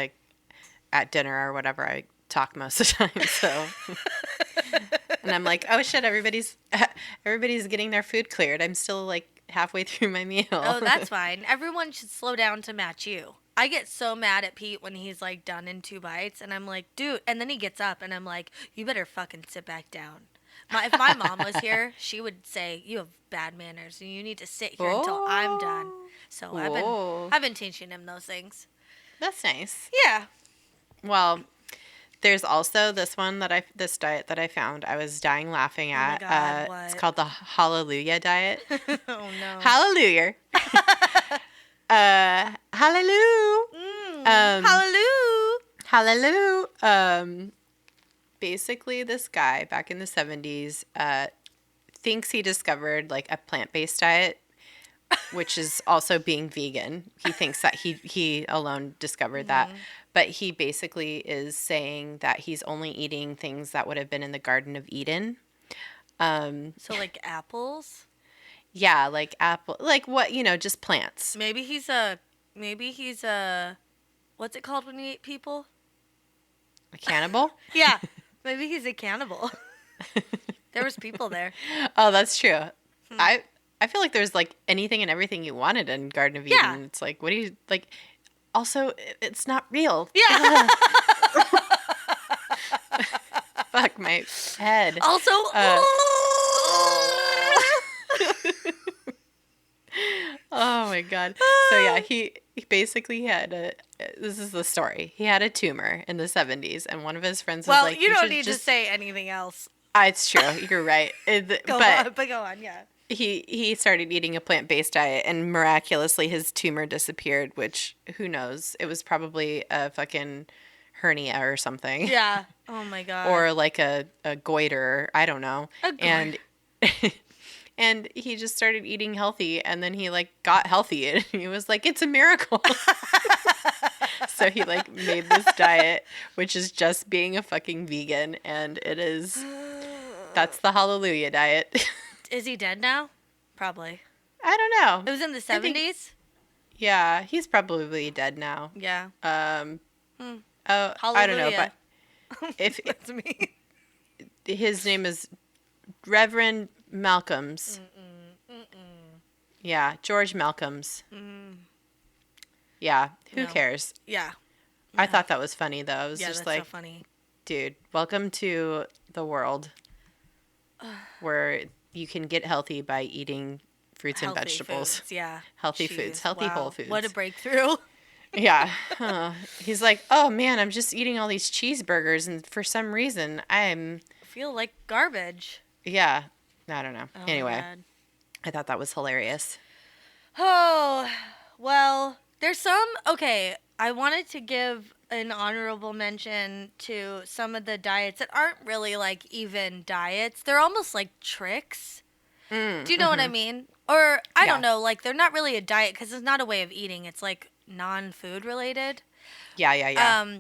at dinner or whatever I talk most of the time. So. And I'm like, oh shit, everybody's getting their food cleared. I'm still like halfway through my meal. Oh, that's fine. Everyone should slow down to match you. I get so mad at Pete when he's like done in 2 bites, and I'm like, dude, and then he gets up and I'm like, you better fucking sit back down. If my mom was here, she would say, you have bad manners and you need to sit here until I'm done. So I've been teaching him those things. That's nice. Yeah. Well, there's also this diet that I found. I was dying laughing at. Oh my God, what? It's called the Hallelujah diet. Oh no. Hallelujah. Hallelujah. Hallelujah. Hallelujah. Basically, this guy back in the 70s thinks he discovered like a plant-based diet, which is also being vegan. He thinks that he alone discovered that. But he basically is saying that he's only eating things that would have been in the Garden of Eden. So like apples? Yeah, like apple, like what, just plants. Maybe he's a, what's it called when you eat people? A cannibal? Yeah, maybe he's a cannibal. There was people there. Oh, that's true. I feel like there's like anything and everything you wanted in Garden of Eden. Yeah. It's like, what do you, like, also, it's not real. Yeah. Fuck my head. Also, oh my God. So yeah, he basically had this is the story. He had a tumor in the 70s, and one of his friends was like, you don't need to say anything else. It's true. You're right. Go on, yeah. He started eating a plant-based diet, and miraculously his tumor disappeared, which, who knows? It was probably a fucking hernia or something. Yeah. Oh my God. Or like a goiter. I don't know. And and he just started eating healthy, and then he like got healthy, and he was like, it's a miracle. So he like made this diet, which is just being a fucking vegan, and that's the Hallelujah diet. Is he dead now? Probably. I don't know. It was in the 70s? Yeah, he's probably dead now. Yeah. Oh, I don't know, but if that's me. His name is Reverend Malcolms. Yeah, George Malcolms. Yeah, who cares? Yeah. I thought that was funny though. I was just that's like, so funny. Dude, welcome to the world where you can get healthy by eating fruits and vegetables. Foods, yeah. Healthy foods, healthy whole foods. What a breakthrough. Yeah. He's like, oh man, I'm just eating all these cheeseburgers, and for some reason I feel like garbage. Yeah. I don't know. Oh, anyway, I thought that was hilarious. Oh, well, there's some, okay, I wanted to give an honorable mention to some of the diets that aren't really like even diets. They're almost like tricks. Do you know what I mean? Or I don't know, like they're not really a diet because it's not a way of eating. It's like non-food related. Yeah.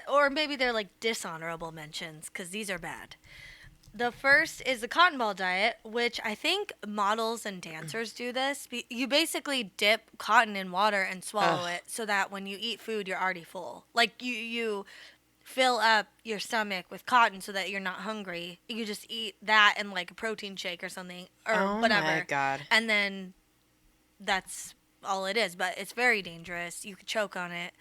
Or maybe they're like dishonorable mentions because these are bad. The first is the cotton ball diet, which I think models and dancers do this. You basically dip cotton in water and swallow it so that when you eat food, you're already full. Like you fill up your stomach with cotton so that you're not hungry. You just eat that and like a protein shake or something or whatever. Oh my God. And then that's all it is. But it's very dangerous. You could choke on it.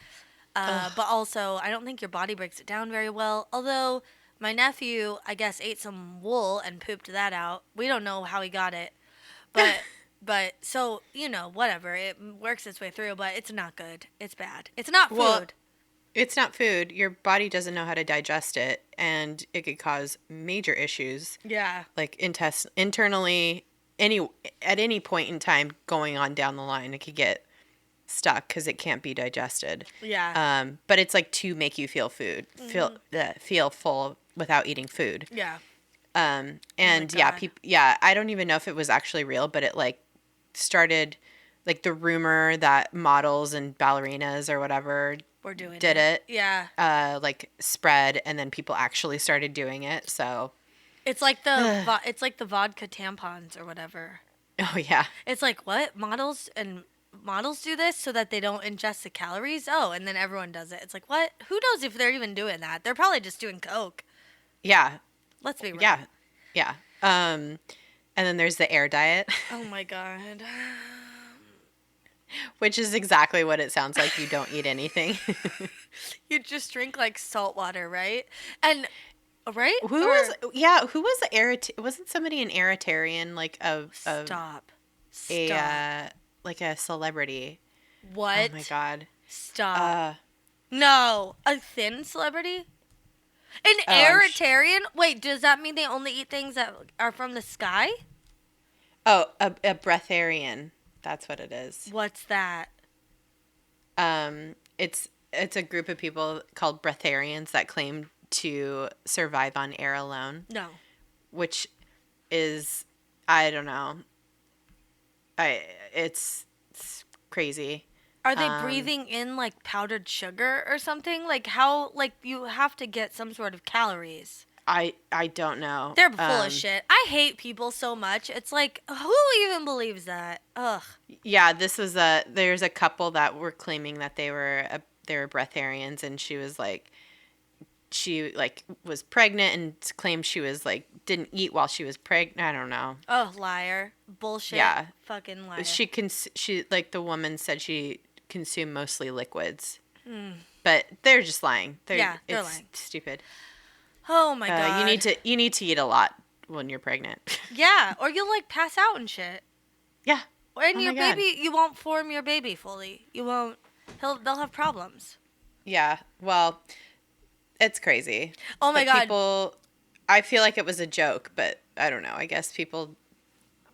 But also, I don't think your body breaks it down very well. Although my nephew, I guess, ate some wool and pooped that out. We don't know how he got it. But so, whatever. It works its way through, but it's not good. It's bad. It's not food. Well, it's not food. Your body doesn't know how to digest it, and it could cause major issues. Yeah. Like internally, at any point in time going on down the line, it could get stuck because it can't be digested. Yeah. But it's like to make you feel feel full without eating food. Yeah. And I don't even know if it was actually real, but it like started like the rumor that models and ballerinas or whatever did it. Yeah. Like spread, and then people actually started doing it. So it's like the vodka tampons or whatever. Oh yeah. It's like, what? Models do this so that they don't ingest the calories? Oh, and then everyone does it. It's like, what? Who knows if they're even doing that? They're probably just doing coke. Yeah. Let's be real. Yeah. Yeah. And then there's the air diet. Oh my god. Which is exactly what it sounds like. You don't eat anything. You just drink like salt water, right? And right? Who was the wasn't somebody an aeritarian, like Stop. Like a celebrity? What? Oh my god. Stop. No, a thin celebrity? An aeritarian? Wait, does that mean they only eat things that are from the sky? Oh, a breatharian. That's what it is. What's that? It's a group of people called breatharians that claim to survive on air alone. No. Which is, I don't know. It's crazy. Are they breathing in like powdered sugar or something? Like how, like you have to get some sort of calories. I don't know. They're full of shit. I hate people so much. It's like, who even believes that? Ugh. Yeah, there's a couple that were claiming that they were breatharians, and she was was pregnant and claimed she was like didn't eat while she was pregnant. I don't know. Oh, liar. Bullshit. Yeah. Fucking liar. She like the woman said she consumed mostly liquids. But they're just lying. They're lying. Stupid. Oh my god. You need to eat a lot when you're pregnant. Yeah, or you'll like pass out and shit. Yeah. And your baby, you won't form your baby fully. You won't. They'll have problems. Yeah. Well, it's crazy. Oh my god. I feel like it was a joke, but I don't know. I guess people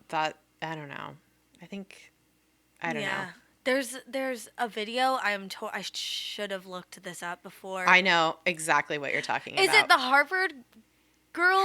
thought, I don't know. I don't know. There's a video. I should have looked this up before. I know exactly what you're talking about. Is it the Harvard girls?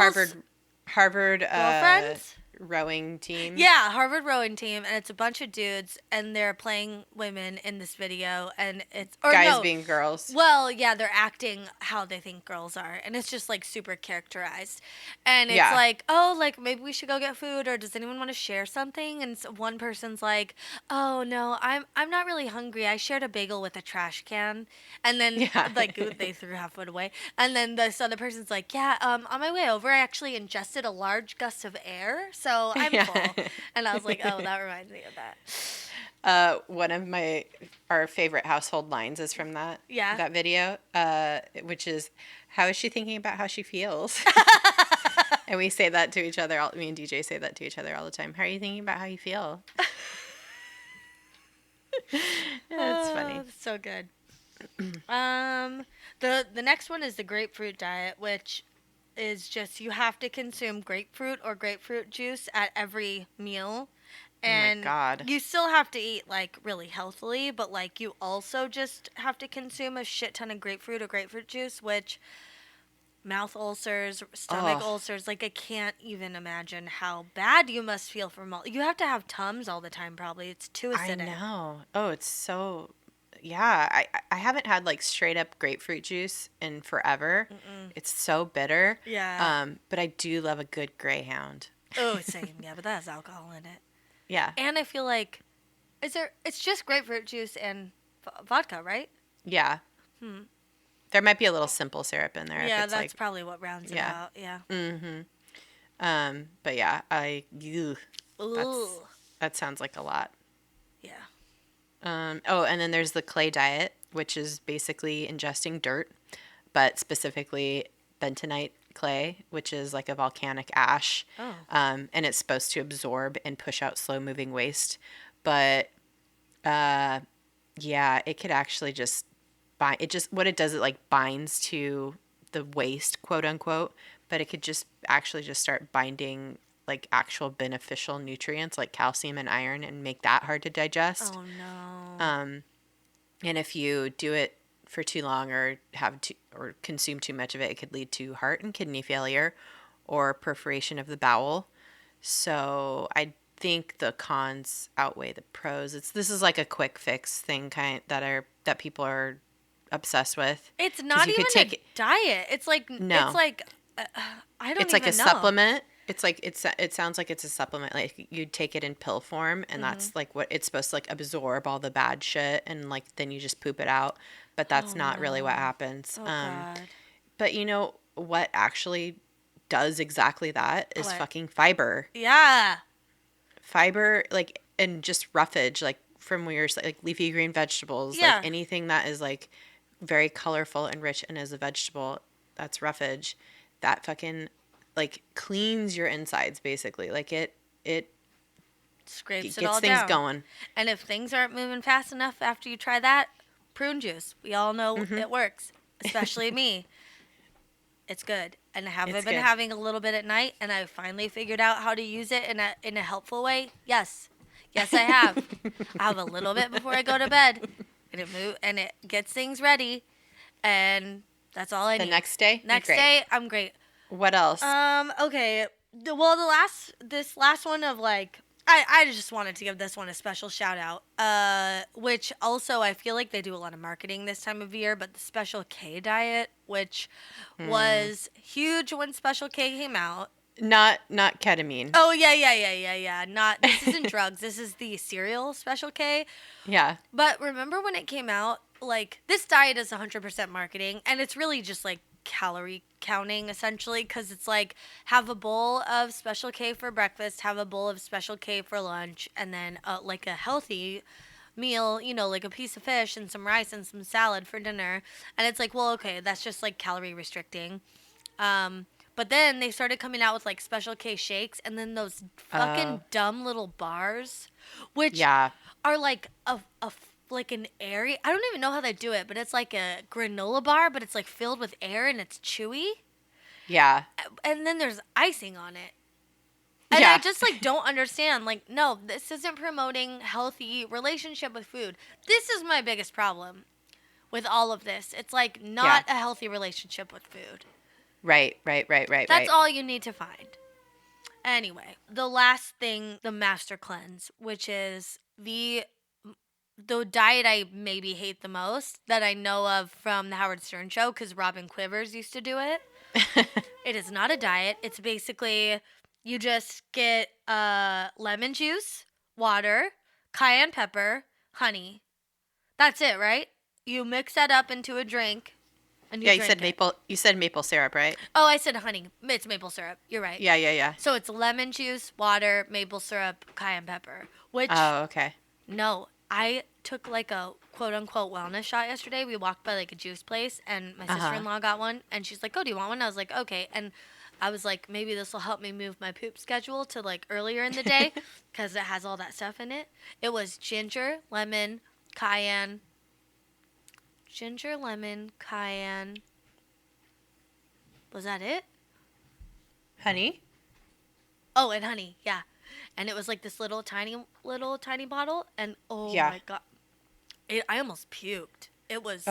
Harvard girlfriends? Rowing team. Yeah, Harvard rowing team, and it's a bunch of dudes, and they're playing women in this video, and it's guys being girls. Well, yeah, they're acting how they think girls are, and it's just like super characterized, and it's like, oh, like maybe we should go get food, or does anyone want to share something? And so one person's like, oh no, I'm not really hungry. I shared a bagel with a trash can, and then like they threw half of it away, and then this other person's like, yeah, on my way over, I actually ingested a large gust of air. So I'm full. And I was like, oh, that reminds me of that. One of our favorite household lines is from that video, which is, how is she thinking about how she feels? And we say that to each other. Me and DJ say that to each other all the time. How are you thinking about how you feel? That's funny. That's so good. The next one is the grapefruit diet, which is just you have to consume grapefruit or grapefruit juice at every meal. And oh my God. You still have to eat like really healthily, but like you also just have to consume a shit ton of grapefruit or grapefruit juice, which mouth ulcers, stomach ulcers, like I can't even imagine how bad you must feel from you have to have Tums all the time probably. It's too acidic. I know. Oh, it's so yeah, I haven't had like straight up grapefruit juice in forever. It's so bitter. Yeah. But I do love a good Greyhound. Oh, same. Yeah, but that has alcohol in it. Yeah. And I feel like, it's just grapefruit juice and vodka, right? Yeah. There might be a little simple syrup in there. Yeah, that's probably what rounds it out. Yeah. But yeah, that sounds like a lot. Yeah. And then there's the clay diet, which is basically ingesting dirt, but specifically bentonite clay, which is like a volcanic ash. Oh. And it's supposed to absorb and push out slow-moving waste. But, it could actually just what it does, it like binds to the waste, quote unquote, but it could just start binding like actual beneficial nutrients like calcium and iron and make that hard to digest. Oh no. And if you do it for too long or consume too much of it, it could lead to heart and kidney failure or perforation of the bowel. So I think the cons outweigh the pros. This is like a quick fix thing that people are obsessed with. It's not even a diet. It's like no. It's like I don't it's even like a know. Supplement. It's like it sounds like it's a supplement. Like you take it in pill form, and that's like what it's supposed to like absorb all the bad shit, and like then you just poop it out. But that's not really what happens. God. But you know what actually does exactly that is fucking fiber. Yeah. Fiber, like, and just roughage, like from where you're like leafy green vegetables, like anything that is like very colorful and rich and is a vegetable, that's roughage. That fucking like cleans your insides basically. Like it scrapes it it all gets things down. going. And if things aren't moving fast enough after you try that, prune juice. We all know it works, especially me. It's good. And have I been having a little bit at night and I finally figured out how to use it in a helpful way? Yes. Yes, I have. I have a little bit before I go to bed. And it gets things ready. And that's all I need. The next day? Next day, I'm great. What else? Okay. Well, this last one of like, I just wanted to give this one a special shout out. Which also I feel like they do a lot of marketing this time of year, but the Special K diet, which was huge when Special K came out. Not ketamine. Oh yeah. This isn't drugs. This is the cereal Special K. Yeah. But remember when it came out, like this diet is 100% marketing, and it's really just like calorie counting essentially, because it's like have a bowl of Special K for breakfast, have a bowl of Special K for lunch, and then like a healthy meal, you know, like a piece of fish and some rice and some salad for dinner. And it's like, well, okay, that's just like calorie restricting. But then they started coming out with like Special K shakes, and then those fucking dumb little bars, which are like like an airy. I don't even know how they do it, but it's like a granola bar, but it's like filled with air and it's chewy. Yeah. And then there's icing on it. And I just like don't understand. Like, no, this isn't promoting healthy relationship with food. This is my biggest problem with all of this. It's like not a healthy relationship with food. Right. That's all you need to find. Anyway, the last thing, the master cleanse, which is the diet I maybe hate the most that I know of from the Howard Stern show, because Robin Quivers used to do it. It is not a diet. It's basically you just get lemon juice, water, cayenne pepper, honey. That's it, right? You mix that up into a drink. And you said maple. You said maple syrup, right? Oh, I said honey. It's maple syrup. You're right. Yeah. So it's lemon juice, water, maple syrup, cayenne pepper. Which okay. No, I took like a quote unquote wellness shot yesterday. We walked by like a juice place, and my sister-in-law got one, and she's like, "Oh, do you want one?" I was like, "Okay," and I was like, maybe this will help me move my poop schedule to like earlier in the day because it has all that stuff in it. It was ginger, lemon, cayenne. Was that it? Honey? Oh, and honey, yeah. And it was like this little tiny bottle, and my God. I almost puked. It was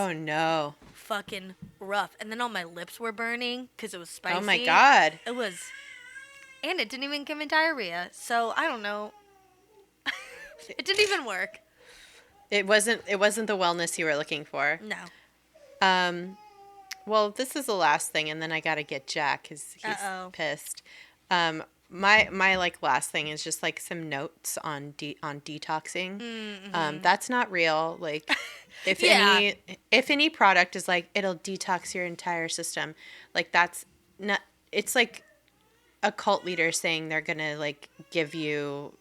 fucking rough. And then all my lips were burning because it was spicy. Oh my God. It was, and it didn't even give me diarrhea. So I don't know. It didn't even work. It wasn't the wellness you were looking for. No. Well, this is the last thing, and then I gotta get Jack because he's pissed. My like last thing is just like some notes on detoxing. Mm-hmm. That's not real. Like if any product is like it'll detox your entire system, like that's not. It's like a cult leader saying they're gonna like give you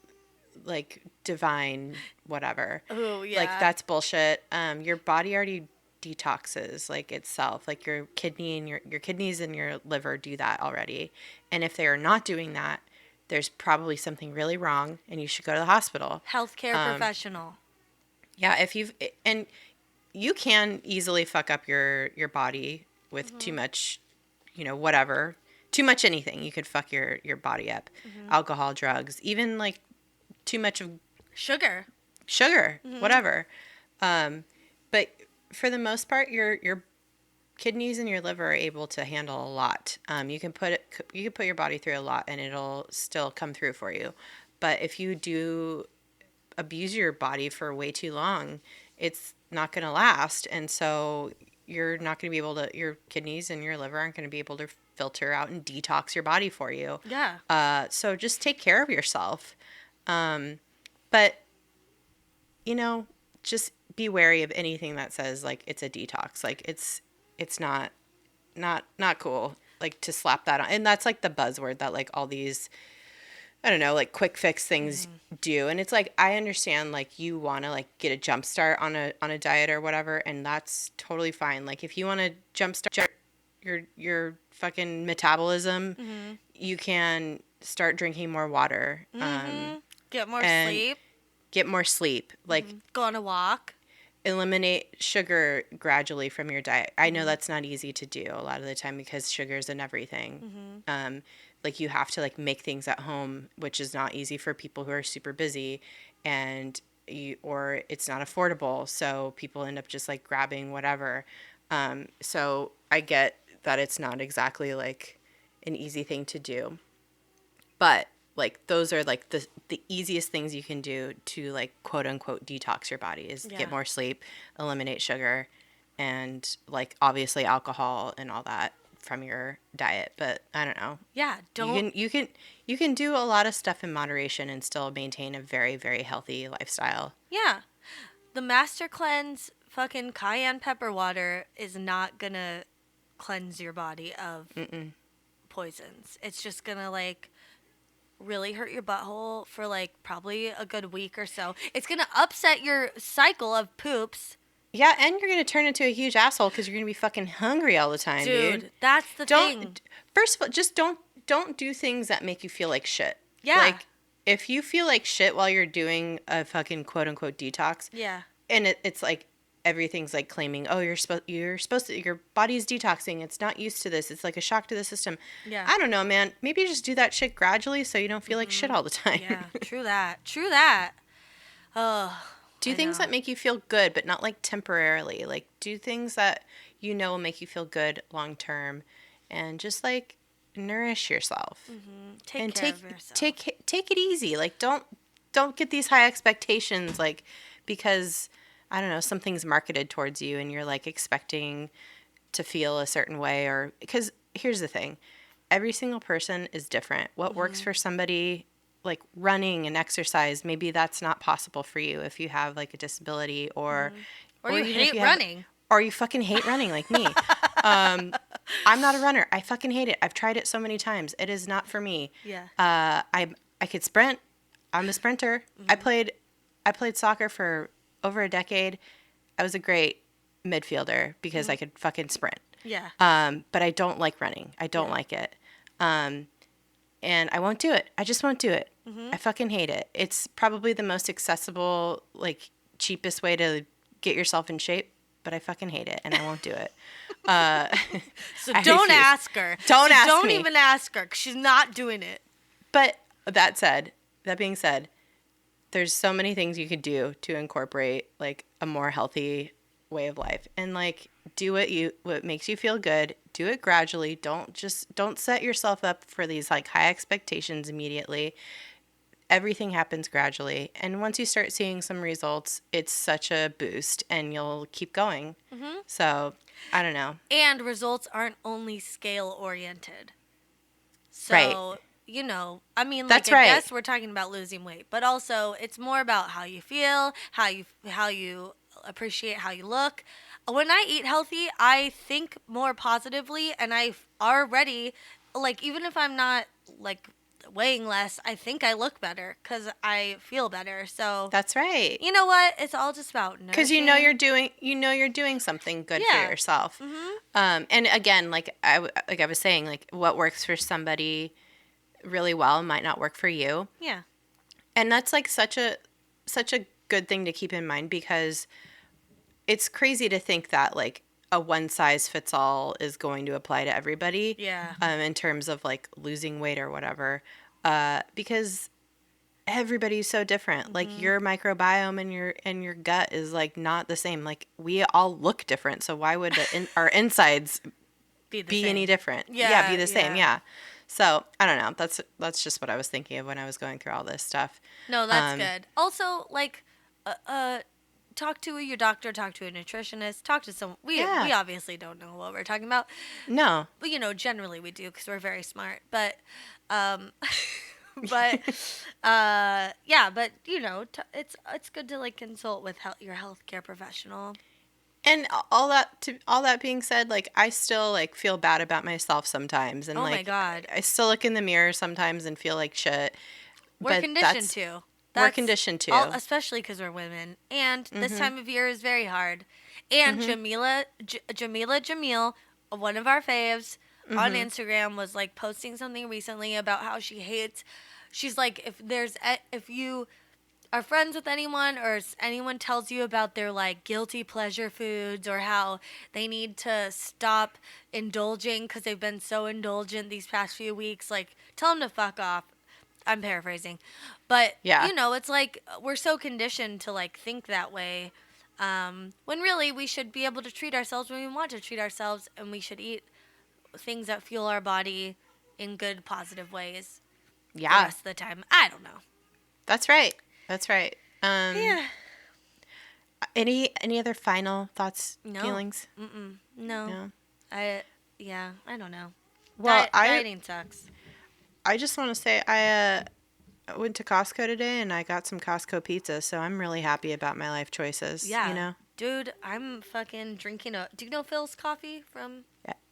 like divine whatever. Oh yeah. Like that's bullshit. Your body already detoxes like itself. Like your kidney and your kidneys and your liver do that already. And if they are not doing that, there's probably something really wrong and you should go to the hospital. Healthcare professional. Yeah, and you can easily fuck up your body with too much, whatever. Too much anything. You could fuck your body up. Mm-hmm. Alcohol, drugs, even like too much of sugar, mm-hmm. whatever. But for the most part, your kidneys and your liver are able to handle a lot. You can put your body through a lot, and it'll still come through for you. But if you do abuse your body for way too long, it's not going to last. And so you're not going to be able to, your kidneys and your liver aren't going to be able to filter out and detox your body for you. Yeah. So just take care of yourself. But, you know, just be wary of anything that says like it's a detox. Like it's not cool. Like to slap that on. And that's like the buzzword that like all these, I don't know, like quick fix things do. And it's like, I understand like you want to like get a jump start on a diet or whatever. And that's totally fine. Like if you want to jump start your fucking metabolism, you can start drinking more water. Get more sleep. Get more sleep. Like go on a walk. Eliminate sugar gradually from your diet. I know that's not easy to do a lot of the time because sugar's in everything. Like you have to like make things at home, which is not easy for people who are super busy, or it's not affordable. So people end up just like grabbing whatever. So I get that it's not exactly like an easy thing to do, but like those are like the easiest things you can do to like quote unquote detox your body is get more sleep, eliminate sugar, and like obviously alcohol and all that from your diet. But I don't know. Yeah, you can do a lot of stuff in moderation and still maintain a very, very healthy lifestyle. Yeah. The Master Cleanse fucking cayenne pepper water is not gonna cleanse your body of poisons. It's just gonna like really hurt your butthole for like probably a good week or so. It's gonna upset your cycle of poops. Yeah, and you're gonna turn into a huge asshole because you're gonna be fucking hungry all the time, dude. That's the thing. First of all, just don't do things that make you feel like shit. Yeah. Like if you feel like shit while you're doing a fucking quote unquote detox. Yeah. And it's like everything's like claiming, oh, you're supposed to, your body's detoxing. It's not used to this. It's like a shock to the system. Yeah. I don't know, man. Maybe just do that shit gradually so you don't feel like shit all the time. Yeah. True that. Oh. Do things that make you feel good, but not like temporarily. Like do things that you know will make you feel good long term, and just like nourish yourself. Take care of yourself. Take it easy. Like don't get these high expectations. Like because I don't know, something's marketed towards you, and you're like expecting to feel a certain way, or because here's the thing, every single person is different. What works for somebody. Like running and exercise, maybe that's not possible for you if you have like a disability or you hate running. Or you fucking hate running like me. I'm not a runner. I fucking hate it. I've tried it so many times. It is not for me. Yeah. I could sprint. I'm a sprinter. I played soccer for over a decade. I was a great midfielder because I could fucking sprint. Yeah. But I don't like running. I don't like it. And I won't do it. I just won't do it. I fucking hate it. It's probably the most accessible, like, cheapest way to get yourself in shape, but I fucking hate it, and I won't do it. So don't ask her. Don't me. even ask her, because she's not doing it. But that being said, there's so many things you could do to incorporate, like, a more healthy way of life. And, like, do what makes you feel good. Do it gradually. Don't set yourself up for these like high expectations immediately. Everything happens gradually. And once you start seeing some results, it's such a boost and you'll keep going. So I don't know. And results aren't only scale oriented. So, right. You know, I mean, like, that's right. I guess we're talking about losing weight, but also it's more about how you feel, how you appreciate how you look. When I eat healthy, I think more positively, and I already, like, even if I'm not, like, weighing less, I think I look better because I feel better. So that's right. You know what? It's all just about nourishing. Because you know you're doing something good for yourself. And again, like I was saying, like what works for somebody really well might not work for you. Yeah. And that's like such a good thing to keep in mind, because it's crazy to think that like a one size fits all is going to apply to everybody. Yeah. In terms of like losing weight or whatever, because everybody's so different. Like your microbiome and your gut is like not the same. Like we all look different. So why would our insides be any different? Yeah, be the same. Yeah. So I don't know. That's just what I was thinking of when I was going through all this stuff. No, that's good. Also, like, talk to your doctor, talk to a nutritionist, talk to someone. We obviously don't know what we're talking about. No. But, generally we do because we're very smart. But, but, but, it's good to, like, consult with your healthcare professional. And all that being said, like, I still, like, feel bad about myself sometimes. And, my God. I still look in the mirror sometimes and feel like shit. We're conditioned to. We're conditioned to. Especially because we're women. And this time of year is very hard. And Jamila Jamil, one of our faves, on Instagram was, like, posting something recently about how she hates. She's like, if you are friends with anyone or anyone tells you about their, like, guilty pleasure foods or how they need to stop indulging because they've been so indulgent these past few weeks, like, tell them to fuck off. I'm paraphrasing. But, it's like we're so conditioned to, like, think that way when really we should be able to treat ourselves when we want to treat ourselves, and we should eat things that fuel our body in good, positive ways the rest of the time. I don't know. That's right. Yeah. Any other final thoughts, feelings? No. I don't know. Well, dieting sucks. I just want to say I went to Costco today and I got some Costco pizza, so I'm really happy about my life choices. Yeah. Dude, I'm fucking drinking do you know Phil's coffee from?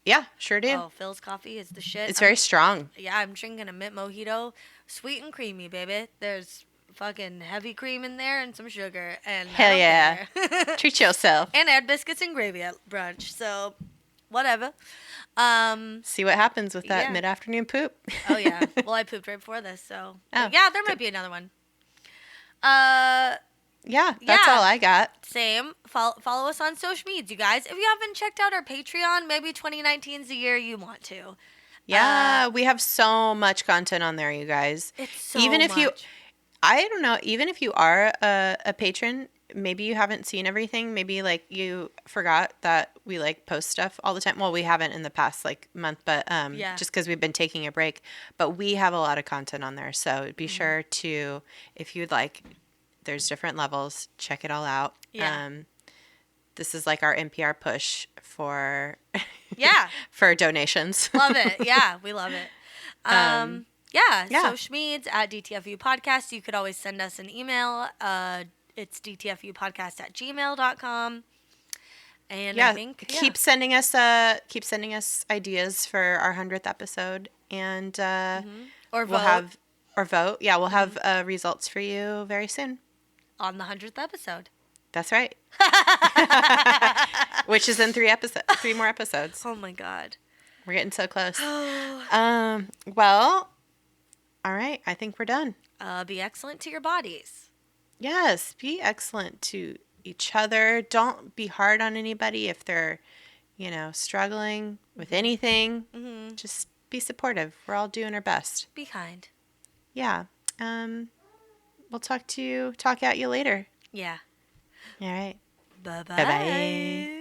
Yeah, sure do. Oh, Phil's coffee is the shit. It's very strong. Yeah, I'm drinking a mint mojito, sweet and creamy, baby. There's fucking heavy cream in there and some sugar, and hell yeah. Treat yourself. And I had biscuits and gravy at brunch, so whatever. See what happens with that mid-afternoon poop. Oh yeah. Well, I pooped right before this, so there might be another one. Yeah, that's all I got. Same. Follow us on social media, you guys. If you haven't checked out our Patreon, maybe 2019 is the year you want to. Yeah, we have so much content on there, you guys. It's so even if much. I don't know, even if you are a patron, maybe you haven't seen everything. Maybe, like, you forgot that we, like, post stuff all the time. Well, we haven't in the past, like, month, but just because we've been taking a break. But we have a lot of content on there, so be sure to, if you'd like, there's different levels. Check it all out. Yeah. This is like our NPR push for for donations. Love it. Yeah, we love it. Social medias at DTFU Podcast. You could always send us an email. It's dtfupodcast@gmail.com. And I think keep sending us ideas for our 100th episode, and or vote. Yeah, we'll have results for you very soon on the 100th episode. That's right. Which is in 3 more episodes. Oh my God. We're getting so close. Well, all right. I think we're done. Be excellent to your bodies. Yes. Be excellent to each other. Don't be hard on anybody if they're, struggling with anything. Mm-hmm. Just be supportive. We're all doing our best. Be kind. Yeah. We'll talk at you later. Yeah. All right. Bye-bye. Bye-bye.